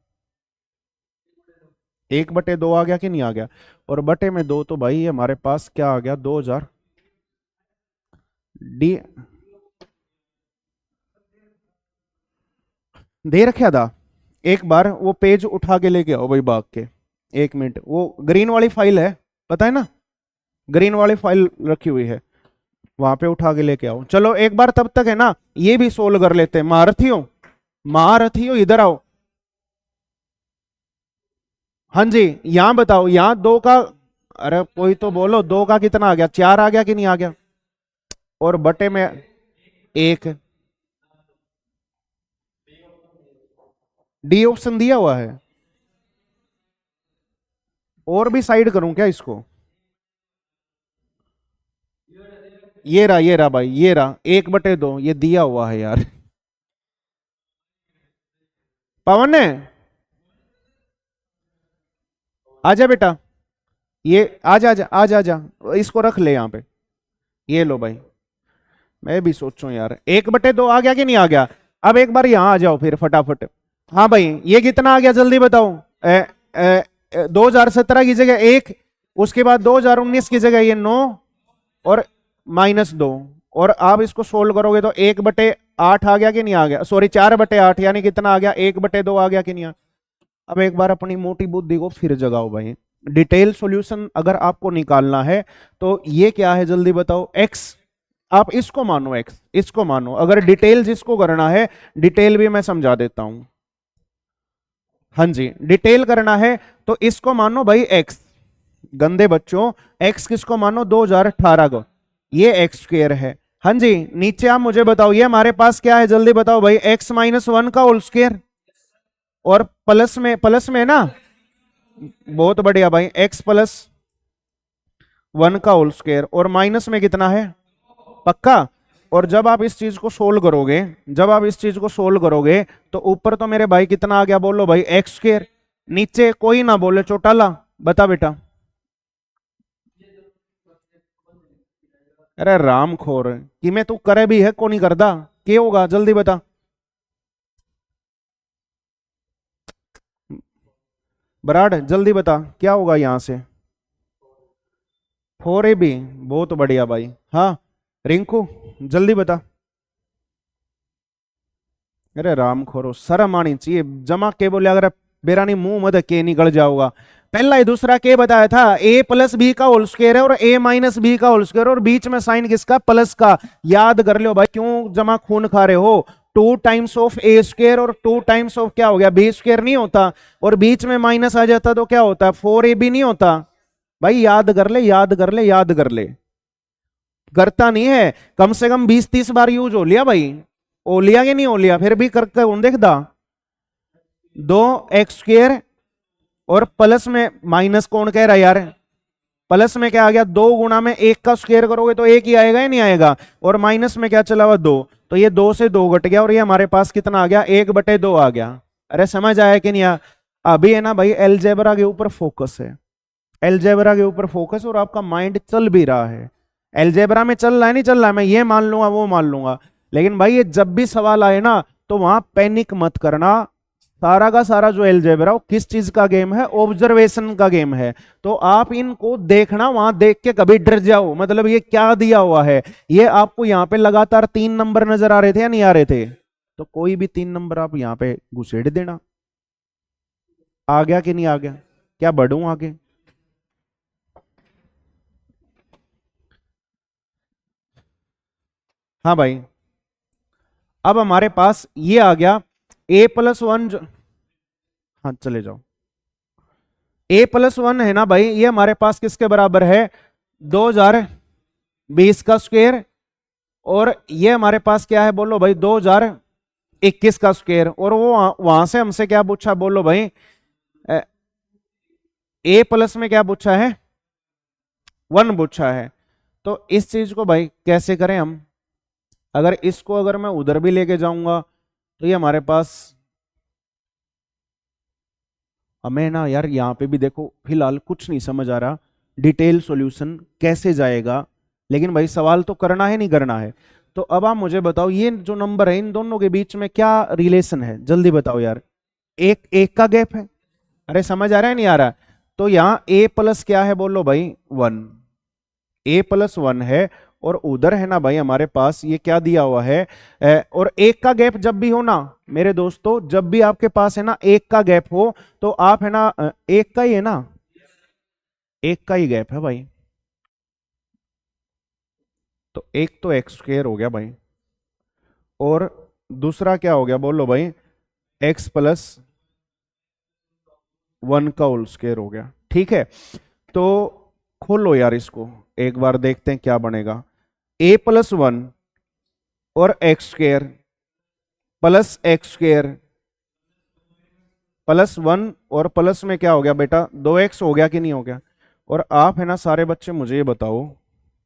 1/2 आ गया कि नहीं आ गया? और बटे में 2, तो भाई ये हमारे पास क्या आ गया? 2000। डी दे रखा था। एक बार वो पेज उठा के लेके आओ भाई भाग के। 1 मिनट, वो ग्रीन वाली फाइल है, पता है ना? ग्रीन वाली फाइल रखी हुई है, वहां पे उठा के लेके आओ। चलो एक बार तब तक है ना, ये भी सोल्व कर लेते हैं। महारथियों, महारथियों इधर आओ। हाँ जी, यहां बताओ, यहां 2 का, अरे कोई तो बोलो, 2 का कितना आ गया? 4 आ गया कि नहीं आ गया? और बटे में 1। डी ऑप्शन दिया हुआ है। और भी साइड करूं क्या इसको? ये रहा भाई, ये रहा 1/2, ये दिया हुआ है यार। पवन है, आजा बेटा, ये आजा आजा आजा आजा, इसको रख ले यहाँ पे। ये लो भाई, मैं भी सोचूं यार, 1/2 आ गया कि नहीं आ गया? अब एक बार यहाँ आ जाओ फिर फटाफट। हाँ भाई, ये कितना आ गया जल्दी बताओ। 2017 की जगह 1, उसके बाद 2019 की जगह ये 9 और -2। और आप इसको सोल्व करोगे तो 1/8 आ गया कि नहीं आ गया? सॉरी, 4/8, यानी कितना आ गया? 1/2 आ गया कि नहीं आ? अब एक बार अपनी मोटी बुद्धि को फिर जगाओ भाई। डिटेल सॉल्यूशन अगर आपको निकालना है तो ये क्या है जल्दी बताओ? x। आप इसको मानो x, इसको मानो। अगर डिटेल जिसको करना है, डिटेल भी मैं समझा देता हूं। हाँ जी, डिटेल करना है तो इसको मानो भाई x। गंदे बच्चों, x किसको मानो? 2018 को। ये x² है। हाँ जी, नीचे आप मुझे बताओ, ये हमारे पास क्या है जल्दी बताओ भाई? x-1 का होल स्क्वायर, और प्लस में ना, बहुत बढ़िया भाई, x+1 का होल स्क्वायर, और माइनस में कितना है? पक्का? और जब आप इस चीज को सोल्व करोगे, जब आप इस चीज को सोल्व करोगे तो ऊपर तो मेरे भाई कितना आ गया? बोलो भाई, x²। नीचे कोई ना बोले चौटाला, बता बेटा। अरे राम खोर, कि मैं तू करे भी है को नहीं करदा, क्या होगा जल्दी बता। बराड़ जल्दी बता, क्या होगा यहां से? 4ab, बहुत बढ़िया भाई। हाँ रिंकू, जल्दी बता। अरे राम खोरो, शर्म आनी चाहिए। जमा के बोले अगर बेरानी मुंह मत के निकल जाओगा। पहला ही दूसरा के बताया था, a+b का होल स्क्वायर है और a-b का होल स्क्वायर, और बीच में साइन किसका? प्लस का। याद कर लो भाई, क्यों जमा खून खा रहे हो? 2 टाइम्स ऑफ a² और 2 टाइम्स ऑफ क्या हो गया? b² नहीं होता, और बीच में माइनस आ जाता तो क्या होता? 4ab नहीं होता। भाई याद कर ले, याद कर ले, याद कर ले। करता नहीं है, कम से कम 20-30 बार यूज हो लिया भाई। ओ लिया कि नहीं हो लिया? फिर भी करके कौन देखदा? 2x² और प्लस में माइनस कौन कह रहा है यार? प्लस में क्या आ गया? 2 गुणा में 1 का स्क्वायर करोगे तो 1 ही आएगा या नहीं आएगा? और माइनस में क्या चला हुआ? 2। तो ये 2 से 2 घट गया, और ये हमारे पास कितना आ गया? 1/2 आ गया। अरे समझ आया कि नहीं आया? अभी है ना भाई, एलजेब्रा के ऊपर फोकस है, एलजेब्रा के ऊपर फोकस, और आपका माइंड चल भी रहा है। एलजेब्रा में चल रहा है, नहीं चल रहा है, मैं ये मान लूंगा वो मान लूंगा, लेकिन भाई ये जब भी सवाल आए ना तो वहां पैनिक मत करना। सारा का सारा जो एलजेब्रा वो किस चीज का गेम है? ऑब्जर्वेशन का गेम है। तो आप इनको देखना, वहां देख के कभी डर जाओ, मतलब ये क्या दिया हुआ है। ये आपको यहाँ पे लगातार 3 नंबर नजर आ रहे थे या नहीं आ रहे थे? तो कोई भी 3 नंबर आप यहाँ पे घुसेड़ देना। आ गया कि नहीं आ गया? क्या बढ़ूं आगे? हाँ भाई, अब हमारे पास ये आ गया a+1 जो, हाँ चले जाओ। a+1 है ना भाई, ये हमारे पास किसके बराबर है? 2020 का स्क्वायर। और ये हमारे पास क्या है? बोलो भाई, 2021 का स्क्वायर। और वो वहां से हमसे क्या पूछा? बोलो भाई, a प्लस में क्या पूछा है? 1 पूछा है। तो इस चीज को भाई कैसे करें हम? अगर इसको अगर मैं उधर भी लेके जाऊंगा तो ये हमारे पास, हमें ना यार यहाँ पे भी देखो फिलहाल कुछ नहीं समझ आ रहा, डिटेल सॉल्यूशन कैसे जाएगा। लेकिन भाई सवाल तो करना है, नहीं करना है? तो अब आप मुझे बताओ, ये जो नंबर है इन दोनों के बीच में क्या रिलेशन है? जल्दी बताओ यार। एक एक का गैप है। अरे समझ आ रहा है नहीं आ रहा? तो यहाँ a प्लस क्या है? बोलो भाई 1, a+1 है। और उधर है ना भाई हमारे पास ये क्या दिया हुआ है? और एक का गैप जब भी हो ना मेरे दोस्तों, जब भी आपके पास है ना एक का गैप हो, तो आप है ना, एक का ही है ना, एक का ही गैप है भाई। तो एक तो x² हो गया भाई, और दूसरा क्या हो गया? बोलो भाई, x+1 का होल स्क्वायर हो गया। ठीक है, तो खोलो यार इसको, एक बार देखते हैं क्या बनेगा। a+1 और x² प्लस x² +1, और प्लस में क्या हो गया बेटा? 2x हो गया कि नहीं हो गया? और आप है ना सारे बच्चे मुझे ये बताओ,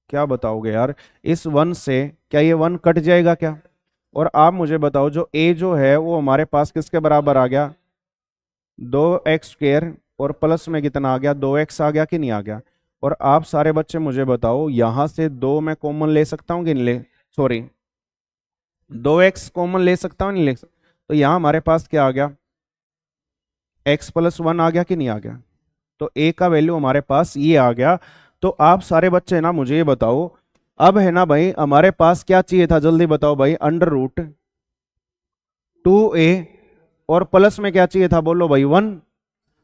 क्या बताओगे यार? इस 1 से क्या ये 1 कट जाएगा क्या? और आप मुझे बताओ, जो a जो है वो हमारे पास किसके बराबर आ गया? 2x² और प्लस में कितना आ गया, 2x आ गया कि नहीं आ गया। और आप सारे बच्चे मुझे बताओ, यहां से 2 मैं कॉमन ले सकता हूँ कि नहीं ले, सॉरी 2x कॉमन ले सकता हूँ नहीं ले सकता। तो यहां हमारे पास क्या आ गया, x+1 आ गया कि नहीं आ गया। तो a का वैल्यू हमारे पास ये आ गया। तो आप सारे बच्चे ना मुझे ये बताओ, अब है ना भाई हमारे पास क्या चाहिए था, जल्दी बताओ भाई, √2a, और प्लस में क्या चाहिए था, बोलो भाई 1।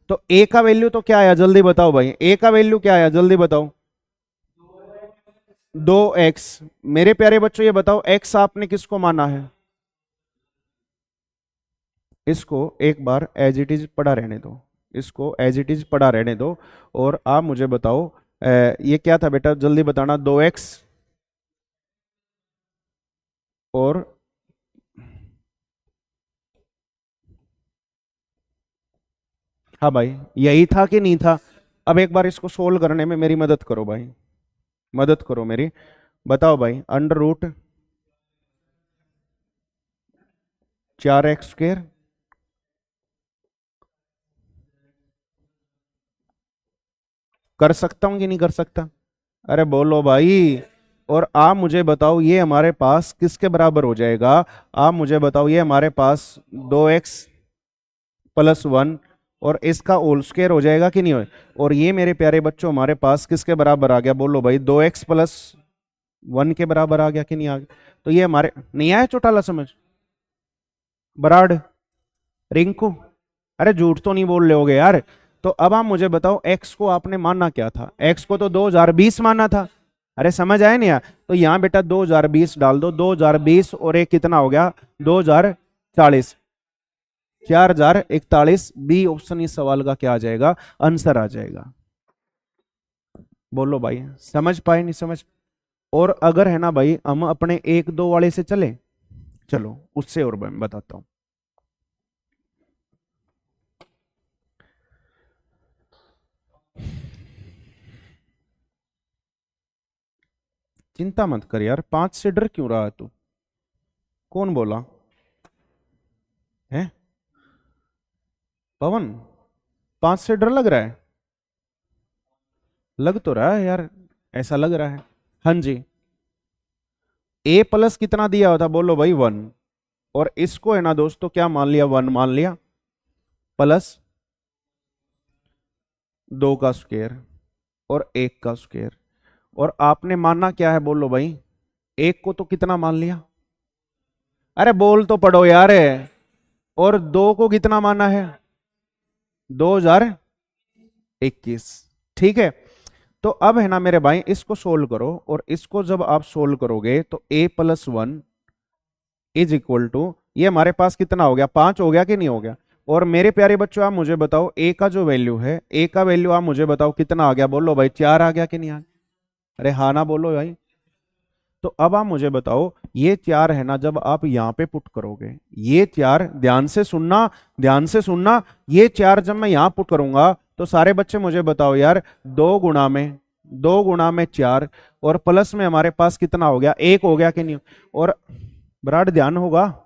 तो a का वैल्यू तो क्या आया, जल्दी बताओ भाई, a का वैल्यू क्या आया, जल्दी बताओ, 2x। मेरे प्यारे बच्चों ये बताओ, x आपने किसको माना है, इसको एक बार एज इट इज पढ़ा रहने दो, इसको एज इट इज पढ़ा रहने दो। और आप मुझे बताओ ये क्या था बेटा, जल्दी बताना, 2x और हाँ भाई यही था कि नहीं था। अब एक बार इसको सोल्व करने में मेरी मदद करो भाई, मदद करो मेरी, बताओ भाई, √4x², कर सकता हूं कि नहीं कर सकता, अरे बोलो भाई। और आप मुझे बताओ ये हमारे पास किसके बराबर हो जाएगा, आप मुझे बताओ ये हमारे पास 2x+1 और इसका होल स्क्वायर हो जाएगा कि नहीं हो। और ये मेरे प्यारे बच्चों हमारे पास किसके बराबर आ गया, बोलो भाई, 2x+1 के बराबर आ गया कि नहीं आ गया। तो ये हमारे, नहीं आया चौटाला समझ, बराड़, रिंकू, अरे झूठ तो नहीं बोल रहे होगे यार। तो अब आप मुझे बताओ, एक्स को आपने मानना क्या था, एक्स को तो 2020 माना था, अरे समझ आया नहीं यार। तो यहां बेटा 2020 डाल दो, 2020 और एक कितना हो गया, 2040, 4041, बी ऑप्शन इस सवाल का क्या आ जाएगा, आंसर आ जाएगा। बोलो भाई समझ पाए नहीं समझ। और अगर है ना भाई हम अपने 1 2 वाले से चले, चलो उससे और मैं बताता हूं। चिंता मत कर यार, 5 से डर क्यों रहा है तू, कौन बोला है, पवन, 5 से डर लग रहा है, लग तो रहा है यार, ऐसा लग रहा है। हाँ जी, a+ कितना दिया हुआ था, बोलो भाई 1, और इसको है ना दोस्तों क्या मान लिया, 1 मान लिया, प्लस 2 का स्क्वायर और 1 का स्क्वायर। और आपने मानना क्या है, बोलो भाई, 1 को तो कितना मान लिया, अरे बोल तो पढ़ो यार, और 2 को कितना माना है, 2021, ठीक है। तो अब है ना मेरे भाई इसको सोल्व करो, और इसको जब आप सोल्व करोगे तो a+1 इज इक्वल टू, ये हमारे पास कितना हो गया, 5 हो गया कि नहीं हो गया। और मेरे प्यारे बच्चों आप मुझे बताओ, a का जो वैल्यू है, a का वैल्यू आप मुझे बताओ कितना आ गया, बोलो भाई 4 आ गया कि नहीं आ गया, अरे हाँ ना बोलो भाई। तो अब आप मुझे बताओ, ये 4 है ना जब आप यहां पे पुट करोगे, ये 4 ध्यान से सुनना, ध्यान से सुनना, ये 4 जब मैं यहां पुट करूंगा तो सारे बच्चे मुझे बताओ यार, 2 गुणा में 4, और प्लस में हमारे पास कितना हो गया, 1 हो गया कि नहीं। और बराड़ ध्यान होगा,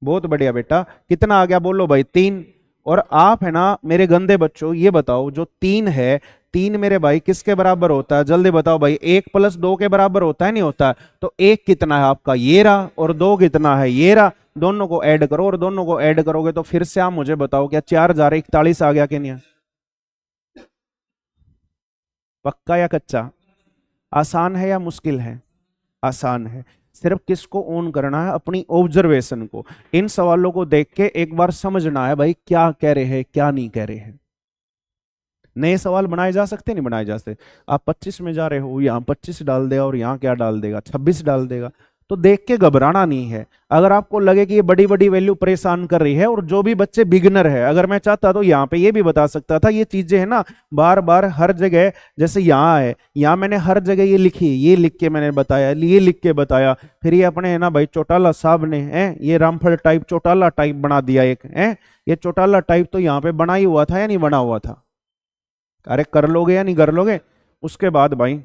बहुत बढ़िया बेटा, कितना आ गया, बोलो भाई 3। और आप है ना मेरे गंदे बच्चों ये बताओ, जो 3 है, 3 मेरे भाई किसके बराबर होता है, जल्दी बताओ भाई, 1+2 के बराबर होता है नहीं होता है। तो 1 कितना है आपका, ये रहा, और 2 कितना है, ये रहा, दोनों को ऐड करो, और दोनों को ऐड करोगे तो फिर से आप मुझे बताओ क्या 4041 आ गया कि नहीं। पक्का या कच्चा, आसान है या मुश्किल है, आसान है। सिर्फ किसको ऑन करना है, अपनी ऑब्जर्वेशन को, इन सवालों को देख के एक बार समझना है भाई क्या कह रहे हैं क्या नहीं कह रहे हैं। नए सवाल बनाए जा सकते नहीं बनाए जा सकते। आप 25 में जा रहे हो, यहाँ 25 डाल देगा, और यहाँ क्या डाल देगा, 26 डाल देगा। तो देख के घबराना नहीं है। अगर आपको लगे कि ये बड़ी बड़ी वैल्यू परेशान कर रही है, और जो भी बच्चे बिगनर है, अगर मैं चाहता तो यहाँ पे ये भी बता सकता था, ये चीजें है ना बार बार हर जगह, जैसे यहाँ है, यहाँ मैंने हर जगह ये लिखी, ये लिख के मैंने बताया, ये लिख के बताया। फिर ये अपने है ना भाई चौटाला साहब ने है ये रामफल टाइप चौटाला टाइप बना दिया एक है, ये चौटाला टाइप तो यहाँ पे बना ही हुआ था या नहीं बना हुआ था, अरे कर लोगे या नहीं कर लोगे। उसके बाद भाई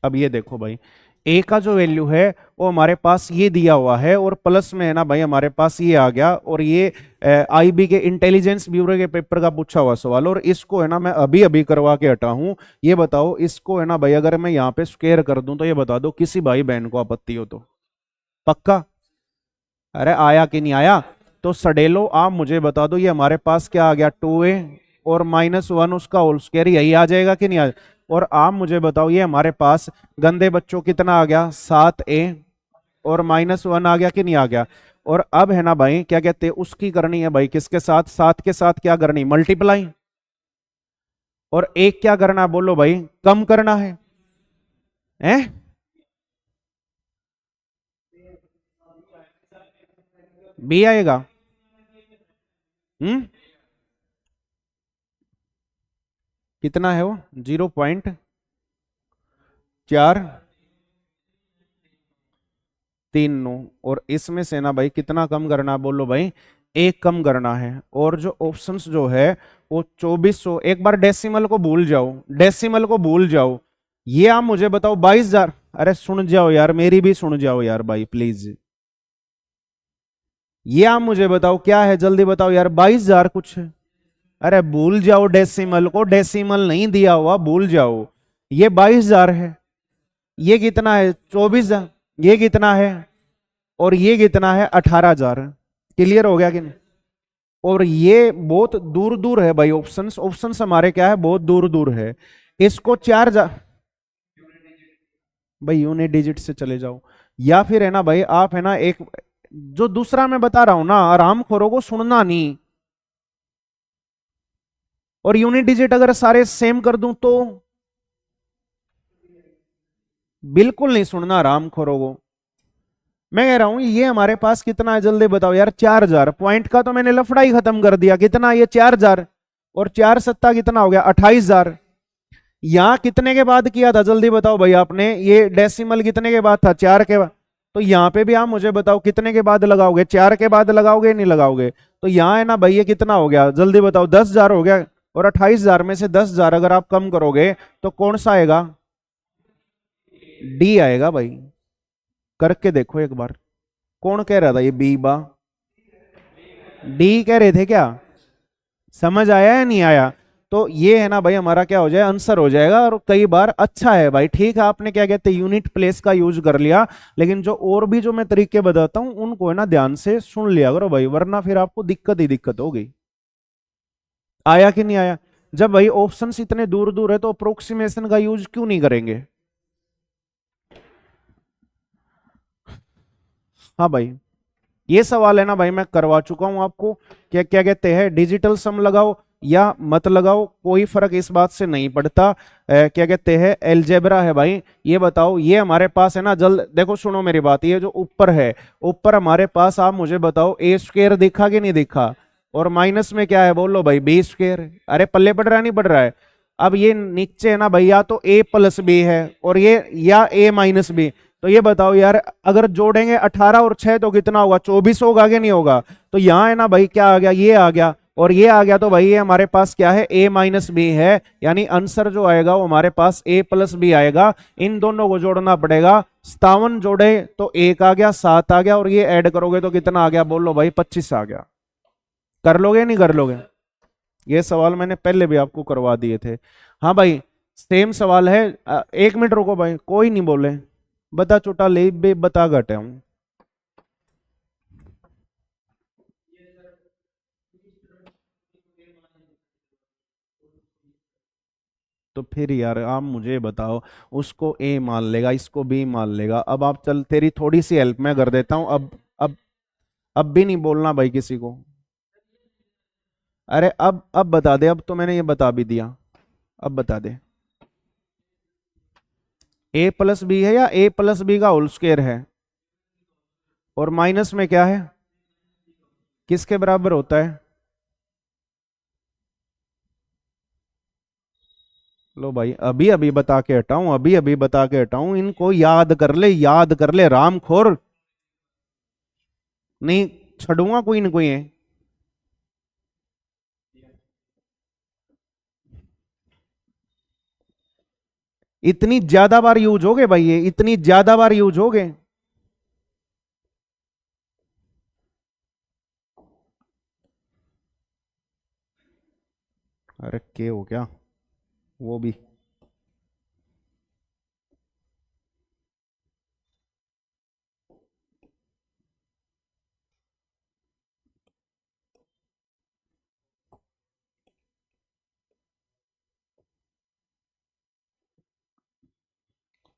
अब ये देखो भाई, ए का जो वैल्यू है वो हमारे पास ये दिया हुआ है, और प्लस में है ना भाई हमारे पास ये आ गया, और ये आईबी के इंटेलिजेंस ब्यूरो के पेपर का पूछा हुआ सवाल, और इसको है ना मैं अभी अभी करवा के हटा हूं। ये बताओ इसको है ना भाई अगर मैं यहाँ पे स्क्वायर कर दूं तो ये बता दो किसी भाई बहन को आपत्ति हो तो? पक्का? अरे आया कि नहीं आया? तो सडेलो आप मुझे बता दो, ये हमारे पास क्या आ गया, 2a और -1 उसका होल स्क्वायर, यही आ जाएगा कि नहीं आ? और आप मुझे बताओ ये हमारे पास गंदे बच्चों कितना आ गया, 7a और -1 आ गया कि नहीं आ गया? और अब है ना भाई क्या कहते हैं, उसकी करनी है भाई किसके साथ, 7 के साथ क्या करनी, मल्टीप्लाई। और एक क्या करना है बोलो भाई, कम करना है, हैं? बी आएगा। हम्म, कितना है वो, 0.439, और इसमें से ना भाई कितना कम करना है बोलो भाई, एक कम करना है। और जो ऑप्शंस जो है वो 2400, एक बार डेसिमल को भूल जाओ, डेसिमल को भूल जाओ। ये आप मुझे बताओ 22,000, अरे सुन जाओ यार, मेरी भी सुन जाओ यार भाई प्लीज। ये आप मुझे बताओ क्या है, जल्दी बताओ यार, 22,000 कुछ है। अरे भूल जाओ डेसिमल को, डेसिमल नहीं दिया हुआ, भूल जाओ। ये 22,000 है, ये कितना है, 24,000, ये कितना है, और ये कितना है, 18,000। क्लियर हो गया कि नहीं? और ये बहुत दूर दूर है भाई, ऑप्शंस, ऑप्शंस हमारे क्या है, बहुत दूर दूर है। इसको 4,000, भाई यूनिट डिजिट से चले जाओ, या फिर है ना भाई आप है ना एक, जो दूसरा मैं बता रहा हूं ना, आराम खोरो को सुनना नहीं। और यूनिट डिजिट अगर सारे सेम कर दूं तो, बिल्कुल नहीं सुनना आराम खोरो को। मैं कह रहा हूं ये हमारे पास कितना है, जल्दी बताओ यार, 4,000 पॉइंट का तो मैंने लफड़ा ही खत्म कर दिया, कितना ये 4,000, और 4 सत्ता कितना हो गया, 28,000। यहां कितने के बाद किया था, जल्दी बताओ भाई आपने, ये डेसिमल कितने के बाद था, 4 के बाद। तो यहां पे भी आप मुझे बताओ कितने के बाद लगाओगे, 4 के बाद लगाओगे नहीं लगाओगे? तो यहां है ना भाई ये कितना हो गया, जल्दी बताओ, 10,000 हो गया। और 28,000 में से 10,000 अगर आप कम करोगे तो कौन सा आएगा, डी आएगा भाई। करके देखो एक बार, कौन कह रहा था ये बी बा, डी कह रहे थे क्या? समझ आया या नहीं आया? तो ये है ना भाई हमारा क्या हो जाए, आंसर हो जाएगा। और कई बार अच्छा है भाई, ठीक है आपने क्या कहते हैं यूनिट प्लेस का यूज कर लिया, लेकिन जो और भी जो मैं तरीके बताता हूं उनको है ना ध्यान से सुन लिया करो भाई, वरना फिर आपको दिक्कत ही दिक्कत होगी। आया कि नहीं आया? जब भाई ऑप्शंस इतने दूर दूर है तो अप्रोक्सीमेशन का यूज क्यों नहीं करेंगे? हाँ भाई, ये सवाल है ना भाई मैं करवा चुका हूं आपको, क्या क्या कहते हैं, डिजिटल सम लगाओ या मत लगाओ कोई फर्क इस बात से नहीं पड़ता। क्या कहते हैं, एलजेब्रा है भाई। ये बताओ ये हमारे पास है ना, जल्द देखो सुनो मेरी बात, ये जो ऊपर है, ऊपर हमारे पास आप मुझे बताओ ए स्क्वेयर दिखा कि नहीं दिखा, और माइनस में क्या है बोलो भाई, बी स्क्वेयर। अरे पल्ले पड़ रहा है नहीं पड़ रहा है? अब ये नीचे है ना भाई, या तो ए प्लस बी है और ये, या ए माइनस बी। तो ये बताओ यार, अगर जोड़ेंगे 18 और 6 तो कितना होगा, 24 होगा कि नहीं होगा? तो यहां है ना भाई क्या आ गया, ये आ गया और ये आ गया, तो भाई ये हमारे पास क्या है, a माइनस बी है, यानी आंसर जो आएगा वो हमारे पास a प्लस बी आएगा। इन दोनों को जोड़ना पड़ेगा, 57 जोड़े तो 1 आ गया, 7 आ गया, और ये ऐड करोगे तो कितना आ गया बोलो भाई, 25 आ गया। कर लोगे नहीं कर लोगे? ये सवाल मैंने पहले भी आपको करवा दिए थे। हाँ भाई, सेम सवाल है। 1 मिनट रुको भाई, कोई नहीं बोले, बता चुटा ले बे बता घटे हूं। तो फिर यार आप मुझे बताओ, उसको ए मान लेगा, इसको बी मान लेगा। अब आप चल, तेरी थोड़ी सी हेल्प मैं कर देता हूं। अब अब भी नहीं बोलना भाई किसी को। अरे अब बता दे, अब तो मैंने ये बता भी दिया, अब बता दे, ए प्लस बी है या ए प्लस बी का होल स्क्वायर है, और माइनस में क्या है, किसके बराबर होता है? लो भाई, अभी अभी बता के हटाऊं, अभी अभी बता के हटाऊं, इनको याद कर ले, याद कर ले रामखोर, नहीं छड़ूंगा कोई ना कोई है। इतनी ज्यादा बार यूज हो गए भाई, ये इतनी ज्यादा बार यूज हो गए। अरे के हो क्या वो भी।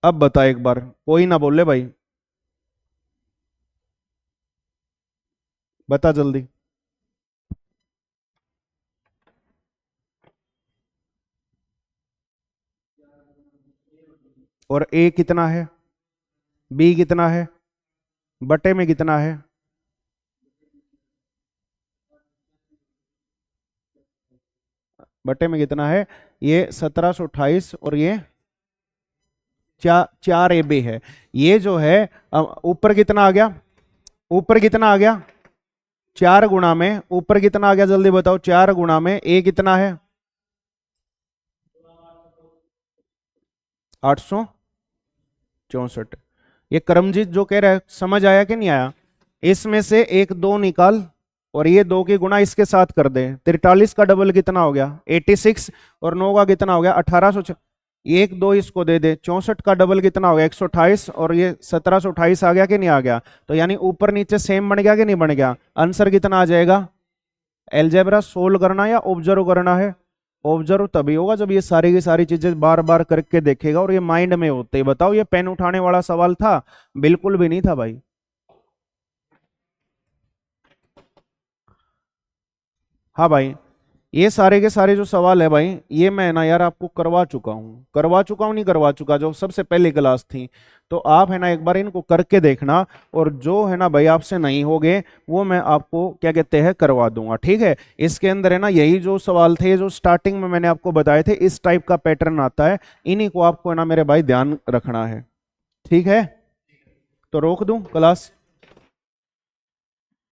अब बता एक बार, कोई ना बोले भाई, बता जल्दी। और ए कितना है, बी कितना है, बटे में कितना है? बटे में कितना है? ये 1728 और ये चार ए बी है। ये जो है ऊपर कितना आ गया, ऊपर कितना आ गया? 4 गुणा में ऊपर कितना आ गया जल्दी बताओ, 4 गुणा में ए कितना है? 864। ये करमजीत जो कह रहा है समझ आया कि नहीं आया? इसमें से एक दो निकाल और ये दो की गुणा इसके साथ कर दे, 43 का डबल कितना हो गया? 86। और 9 का कितना हो गया? 1800। एक दो इसको दे दे, 64 का डबल कितना हो गया? 128। और ये 1728 आ गया कि नहीं आ गया? तो यानी ऊपर नीचे सेम बन गया कि नहीं बन गया? आंसर कितना आ जाएगा? एलजेब्रा सोल्व करना या ऑब्जर्व करना है? ऑब्जर्व तभी होगा जब ये सारी की सारी चीजें बार बार करके देखेगा और ये माइंड में होते ही। बताओ ये पेन उठाने वाला सवाल था? बिल्कुल भी नहीं था भाई। हाँ भाई, ये सारे के सारे जो सवाल है भाई, ये मैं ना यार आपको करवा चुका हूँ नहीं करवा चुका, जो सबसे पहली क्लास थी। तो आप है ना एक बार इनको करके देखना, और जो है ना भाई आपसे नहीं होगे वो मैं आपको क्या कहते हैं करवा दूंगा, ठीक है। इसके अंदर है ना यही जो सवाल थे जो स्टार्टिंग में मैंने आपको बताए थे, इस टाइप का पैटर्न आता है, इन्हीं को आपको है ना मेरे भाई ध्यान रखना है, ठीक है। तो रोक दूं क्लास?